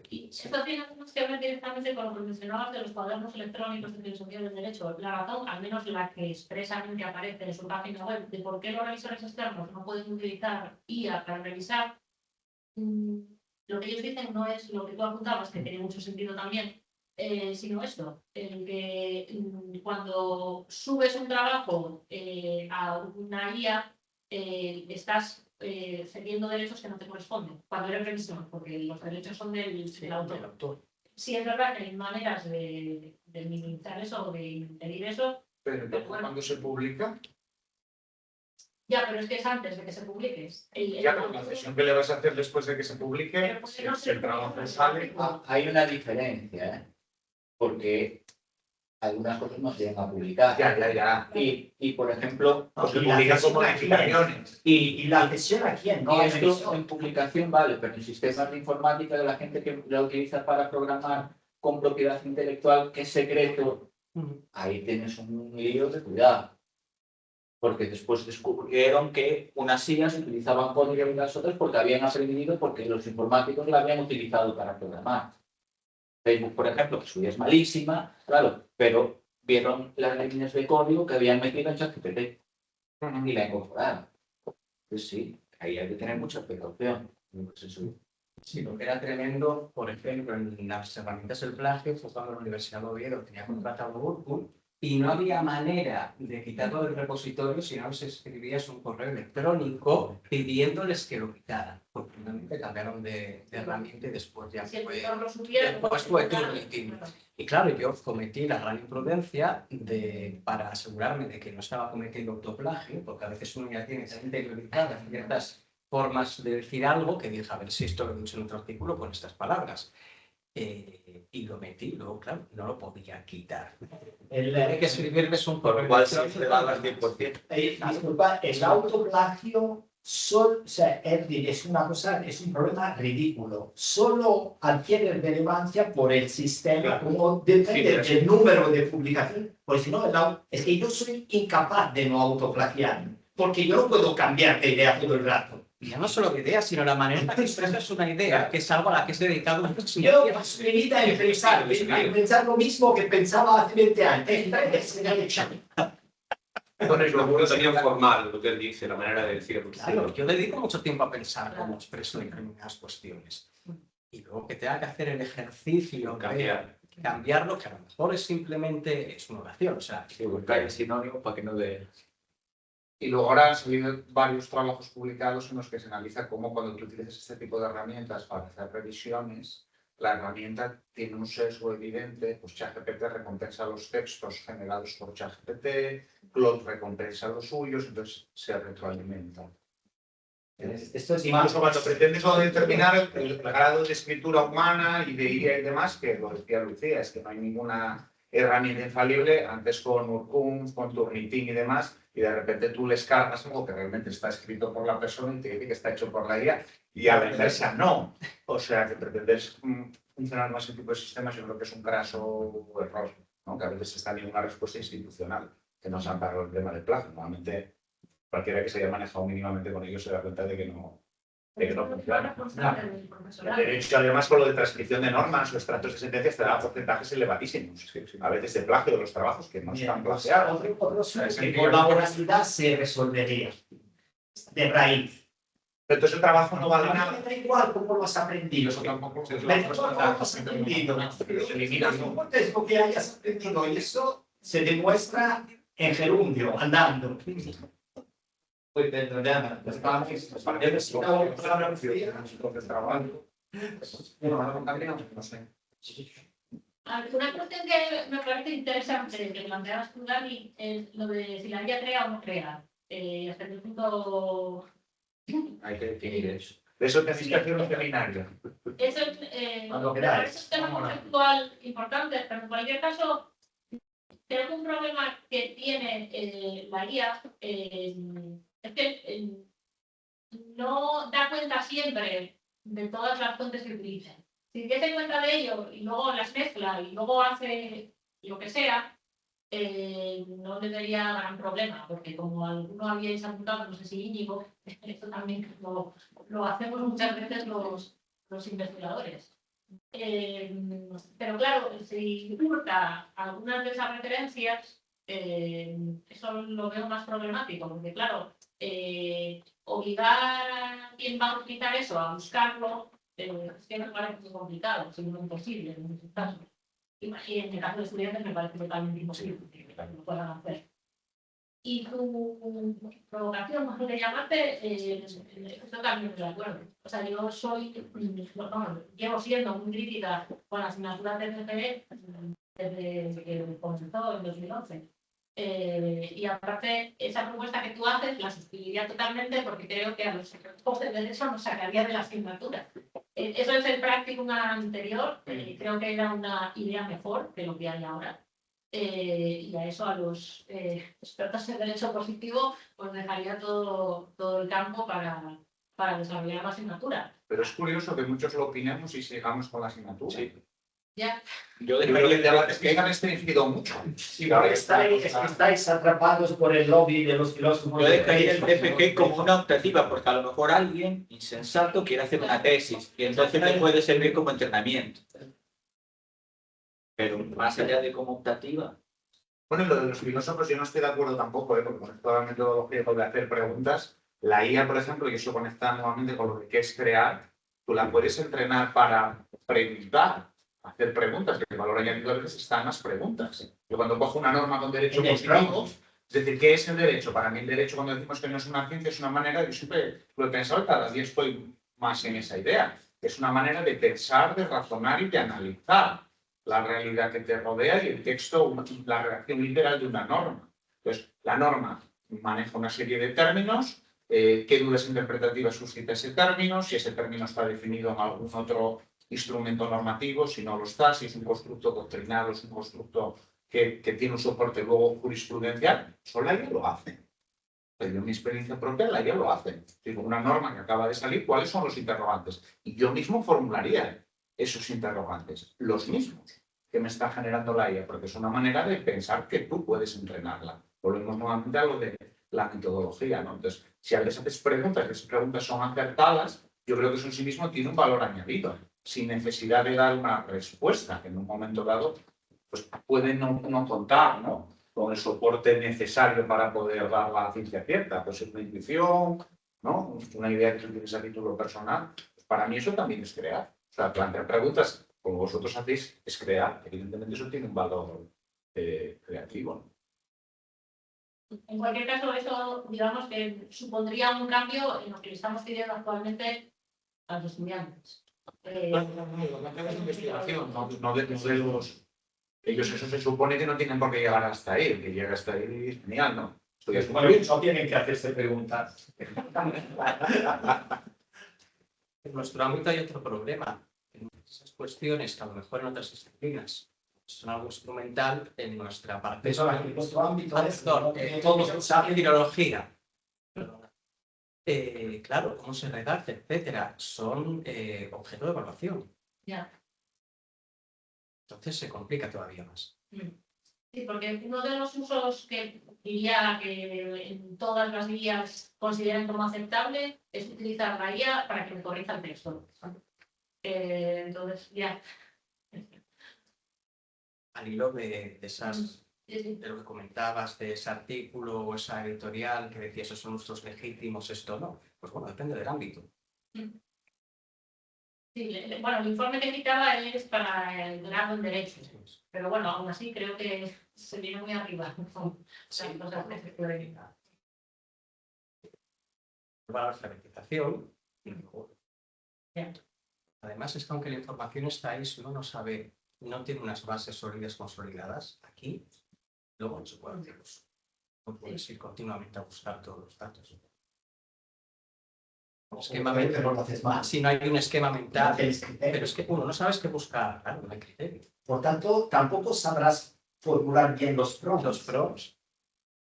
B: Y esto tiene que ver directamente con lo que mencionabas de los cuadernos electrónicos de filosofía del derecho. La razón, al menos la que expresamente aparece en su página web, de por qué los revisores externos no pueden utilizar IA para revisar, lo que ellos dicen no es lo que tú apuntabas, que tiene mucho sentido también, sino esto, el que cuando subes un trabajo a una IA, estás cediendo derechos que no te corresponden cuando eres revisor, porque los derechos son del autor. Sí, es verdad que hay maneras de minimizar eso o de impedir eso.
D: Pero entonces, cuando se publica,
B: Ya, pero es que es antes de que se publique.
D: ya con la sesión que le vas a hacer después de que se publique, si el trabajo sale.
E: Hay una diferencia, ¿eh? Porque algunas cosas no se llegan a publicar.
D: Ya.
E: Y por ejemplo,
D: Se publican como modificaciones.
A: ¿Y la cesión a quién?
E: y esto en publicación vale, pero en sistemas de informática de la gente que la utiliza para programar con propiedad intelectual, que es secreto, ahí tienes un lío de cuidado. Porque después descubrieron que unas sillas utilizaban código y las otras porque habían aprendido, porque los informáticos la habían utilizado para programar. Facebook, por ejemplo, que su IA es malísima, claro, pero vieron las líneas de código que habían metido en ChatGPT y la incorporaron. Pues sí, ahí hay que tener mucha precaución.
J: Sí, lo que era tremendo, por ejemplo, en las herramientas del plagio, fue cuando la Universidad de Oviedo tenía contratado Whirlpool y no había manera de quitarlo del repositorio si no les escribías un correo electrónico pidiéndoles que lo quitaran. Porque finalmente cambiaron de herramienta y después ya fue Turnitin. Y claro, yo cometí la gran imprudencia para asegurarme de que no estaba cometiendo autoplagio, porque a veces uno ya tiene tan interiorizadas ciertas formas de decir algo que dije, a ver si esto lo he dicho en otro artículo con estas palabras. Y lo metí, luego, claro, no lo podía quitar. Hay que escribirles un
E: Por
J: correo.
E: lo cual se va al 100%.
A: Disculpa, el autoplagio es una cosa, es un problema ridículo. Solo adquiere relevancia por el sistema, como depende del número de publicaciones. Porque si no, es que yo soy incapaz de no autoplagiar, porque yo no puedo cambiar de idea todo el rato.
J: Y ya no solo de idea, sino la manera en la que expresas una idea, que es algo a la que es dedicado un
A: Yo paso mi vida en pensar lo mismo que pensaba hace 20 años.
G: Bueno, es lo también formal, lo que él dice, la manera de decirlo.
J: Claro, yo dedico mucho tiempo a pensar cómo expreso determinadas cuestiones. Y luego que tenga que hacer el ejercicio de cambiarlo, que a lo mejor es simplemente es una oración. O sea,
E: Sí, buscar el sinónimo para que no dé.
D: Y luego ahora han salido varios trabajos publicados en los que se analiza cómo cuando tú utilizas este tipo de herramientas para hacer revisiones, la herramienta tiene un sesgo evidente, pues ChatGPT recompensa los textos generados por ChatGPT, Claude recompensa los suyos, entonces se retroalimenta.
A: Esto es
D: Incluso cuando pretendes determinar el grado de escritura humana y de IA y demás, que lo decía Lucía, es que no hay ninguna herramienta infalible, antes con Urkun, con Turnitin y demás, y de repente tú les cargas algo que realmente está escrito por la persona y te dice que está hecho por la IA, y a la inversa no. O sea, que pretender funcionar más ese tipo de sistemas yo creo que es un graso error, ¿no? Que a veces está en una respuesta institucional que no se han parado el tema del plagio. Normalmente, cualquiera que se haya manejado mínimamente con ellos se da cuenta de que no funciona. El derecho, además, con lo de transcripción de normas o extractos de sentencias, te da porcentajes elevadísimos. A veces de plagio de los trabajos que no están plagiados.
A: Con la moralidad se resolvería de raíz.
D: Pero entonces el trabajo no vale nada.
A: Me da igual cómo lo has aprendido.
D: Eso tampoco
A: Me da igual cómo lo has aprendido. Lo que hayas aprendido y eso se demuestra en gerundio, andando. Poi perdonad,
B: Una cuestión que me parece interesante que planteabas tú, Dani, es lo de si la IA crea o no crea. Hasta qué punto...
D: Hay que definir eso. De eso tenéis que hacer un seminario.
B: Eso
A: Cuando
B: me
A: queráis.
B: parece un tema conceptual importante, pero en cualquier caso, creo que un problema que tiene la IA es que no da cuenta siempre de todas las fuentes que utiliza. Si diese cuenta de ello y luego las mezcla y luego hace lo que sea, no tendría gran problema, porque como alguno habíais apuntado, no sé si Íñigo, esto también lo hacemos muchas veces los investigadores. Pero claro, si hurta algunas de esas referencias, eso lo veo más problemático, porque claro, obligar a quien va a utilizar eso a buscarlo, es que me parece muy complicado, si no imposible en muchos casos. Y en el caso de estudiantes me parece totalmente imposible que lo puedan hacer. Y tu provocación, como le llamaste, estoy totalmente de acuerdo. O sea, yo soy, llevo siendo muy crítica con las asignaturas de CFE desde que comenzó en 2011. Y aparte, esa propuesta que tú haces la suscribiría totalmente porque creo que a los equipos de derecho nos sacaría de la asignatura. Eso es el practicum anterior, creo que era una idea mejor que lo que hay ahora. Y a eso a los expertos en derecho positivo pues dejaría todo el campo para desarrollar la asignatura.
D: Pero es curioso que muchos lo opinemos y sigamos con la asignatura.
E: Sí.
B: Ya.
E: Yo
D: Creo que el debate es que ha restringido mucho.
A: Sí, porque estáis atrapados por el lobby de los filósofos.
E: Yo dejaría el TFG como una optativa, porque a lo mejor alguien insensato quiere hacer una tesis y entonces me puede servir como entrenamiento. Pero más allá de como optativa.
D: Bueno, y lo de los filósofos yo no estoy de acuerdo tampoco, porque con toda la metodología de hacer preguntas, la IA, por ejemplo, y eso conecta nuevamente con lo que es crear, tú la puedes entrenar para preguntar, hacer preguntas, que el valor añadido a veces está en las preguntas. Yo cuando cojo una norma con derecho positivo, es decir, ¿qué es el derecho? Para mí el derecho, cuando decimos que no es una ciencia, es una manera, yo siempre lo he pensado y cada día estoy más en esa idea. Es una manera de pensar, de razonar y de analizar la realidad que te rodea y el texto, la redacción literal de una norma. Entonces, la norma maneja una serie de términos, qué dudas interpretativas suscita ese término, si ese término está definido en algún otro instrumento normativo, si no lo está, si es un constructo doctrinal o es un constructo que tiene un soporte luego jurisprudencial, eso la IA lo hace. Pero yo en mi experiencia propia, la IA lo hace. Digo, una norma que acaba de salir, ¿cuáles son los interrogantes? Y yo mismo formularía esos interrogantes, los mismos que me está generando la IA, porque es una manera de pensar que tú puedes entrenarla. Volvemos nuevamente a lo de la metodología, ¿no? Entonces, si a veces haces preguntas, y esas preguntas son acertadas, yo creo que eso en sí mismo tiene un valor añadido, sin necesidad de dar una respuesta, que en un momento dado pues puede no contar, ¿no?, con el soporte necesario para poder dar la ciencia cierta. Pues es una intuición, ¿no?, una idea que tú tienes a título personal. Pues para mí eso también es crear. O sea, plantear preguntas como vosotros hacéis es crear. Evidentemente eso tiene un valor creativo.
B: En cualquier caso, eso, digamos que supondría un cambio en lo que le estamos pidiendo actualmente a los estudiantes.
D: No investigación, no de los... Ellos eso se supone que no tienen por qué llegar hasta ahí. El que llega hasta ahí es genial, ¿no?
A: Bueno, no tienen que hacerse preguntas.
J: En nuestro ámbito hay otro problema. En esas cuestiones que a lo mejor en otras disciplinas son algo instrumental, en nuestra parte
A: En nuestro ámbito es
J: todos lo saben, filología. Claro, cómo se redacta, etcétera, son objeto de evaluación.
B: Ya.
J: Entonces se complica todavía más.
B: Sí, porque uno de los usos que diría que en todas las guías consideran como aceptable es utilizar la guía para que me corrija el texto. Entonces, ya.
J: Al hilo de esas, de lo que comentabas, de ese artículo o esa editorial que decía esos son usos legítimos, esto no. Pues bueno, depende del ámbito.
B: Sí, bueno, el informe que citaba es para el grado en Derecho, pero bueno, aún así creo que se viene muy arriba con las cosas que se pueden.
J: Para la alfabetización.
B: Bien.
J: Además es que aunque la información está ahí, si uno no sabe, no tiene unas bases sólidas consolidadas aquí, luego no se puede hacer uso. No puedes ir continuamente a buscar todos los datos. Esquema mental. Si no hay un esquema mental, pero es que uno no sabes qué buscar, claro, no hay criterio.
A: Por tanto, tampoco sabrás formular bien los prompts.
J: Los prompts.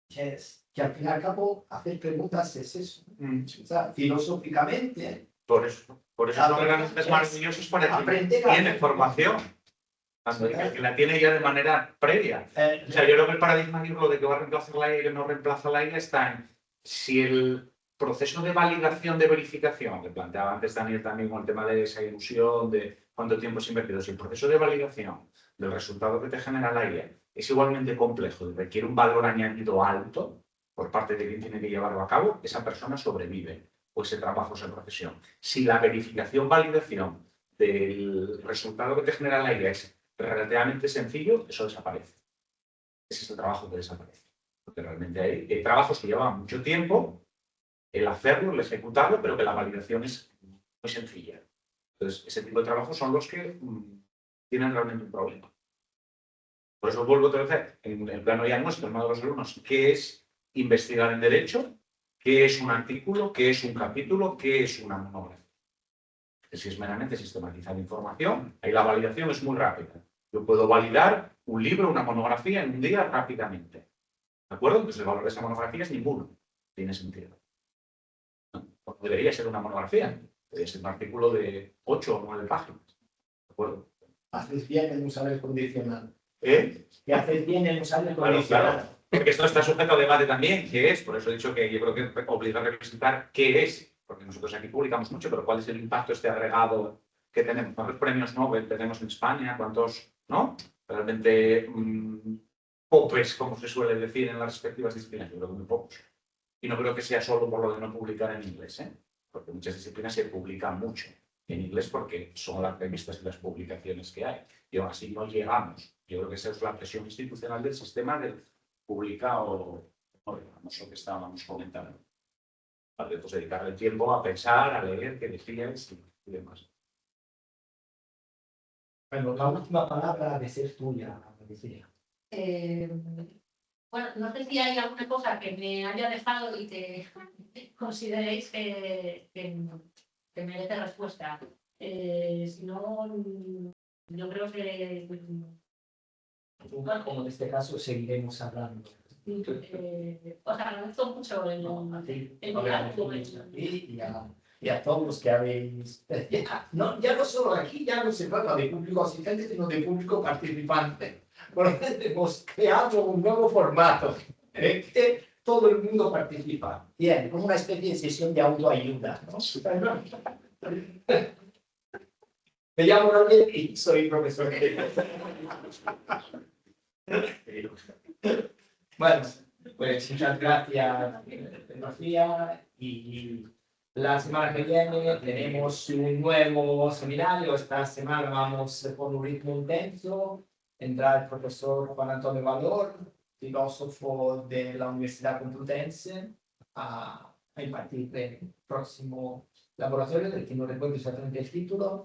A: Que al fin y al cabo, hacer preguntas es eso. O sea, filosóficamente.
D: Por eso son grandes maravillosos para quien
A: Aprender
D: tiene formación. Cuando que la tiene ya de manera previa. O sea, yo creo que el paradigma lo de que va a reemplazar la IA y que no reemplaza la IA está en si el proceso de validación, de verificación, que planteaba antes Daniel también con el tema de esa ilusión, de cuánto tiempo es invertido, si el proceso de validación del resultado que te genera la IA es igualmente complejo y requiere un valor añadido alto por parte de quien tiene que llevarlo a cabo, esa persona sobrevive o ese trabajo, esa profesión. Si la verificación, validación del resultado que te genera la IA es relativamente sencillo, eso desaparece. Ese es el trabajo que desaparece. Porque realmente hay trabajos que llevan mucho tiempo, el hacerlo, el ejecutarlo, pero que la validación es muy sencilla. Entonces, ese tipo de trabajos son los que tienen realmente un problema. Por eso vuelvo otra vez en el plano ya nuestro, de los alumnos, ¿qué es investigar en derecho? ¿Qué es un artículo? ¿Qué es un capítulo? ¿Qué es una monografía? Que si es meramente sistematizar información, ahí la validación es muy rápida. Yo puedo validar un libro, una monografía en un día rápidamente. ¿De acuerdo? Entonces el valor de esa monografía es ninguno. Tiene sentido. No debería ser una monografía. Debería ser un artículo de 8 o 9 páginas. ¿De acuerdo?
A: Haces bien en usar el condicional.
D: ¿Eh?
A: Y haces bien en usar el
D: Claro,
A: condicional.
D: claro. Porque esto está sujeto a debate también, ¿qué es? Por eso he dicho que yo creo que obliga a revisitar qué es. Porque nosotros aquí publicamos mucho, pero ¿cuál es el impacto este agregado que tenemos? ¿Cuántos premios Nobel tenemos en España? ¿Cuántos, no? Realmente popes, como se suele decir en las respectivas disciplinas. Yo creo que muy pocos. Y no creo que sea solo por lo de no publicar en inglés, ¿eh? Porque muchas disciplinas se publican mucho en inglés porque son las revistas y las publicaciones que hay. Y aún así no llegamos. Yo creo que esa es la presión institucional del sistema de publica o no digamos lo que estábamos comentando. Vale, pues dedicar el tiempo a pensar, a leer, qué decías y demás.
A: Bueno, la última palabra de ser tuya, Alicia.
B: Bueno, no sé si hay alguna cosa que me haya dejado y que consideréis que merece respuesta. Si no, yo creo que...
A: Como en este caso seguiremos hablando.
B: Os agradezco mucho el diálogo.
A: Y a todos los que habéis... Ya no solo aquí, ya no se trata de público asistente, sino de público participante. Bueno, hemos creado un nuevo formato que todo el mundo participa. Bien, como una especie de sesión de autoayuda, ¿no? Me llamo Daniel y soy profesor de... Bueno, pues muchas gracias, Sofía, y la semana que viene tenemos un nuevo seminario. Esta semana vamos con un ritmo intenso. Entra el profesor Juan Antonio Valor, filósofo de la Universidad Complutense, a impartir el próximo laboratorio, del que no recuerdo exactamente el título,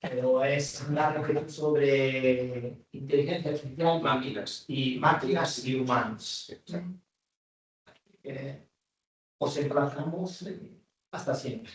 A: pero es un laboratorio sobre inteligencia artificial, máquinas y humanos. Os emplazamos hasta siempre.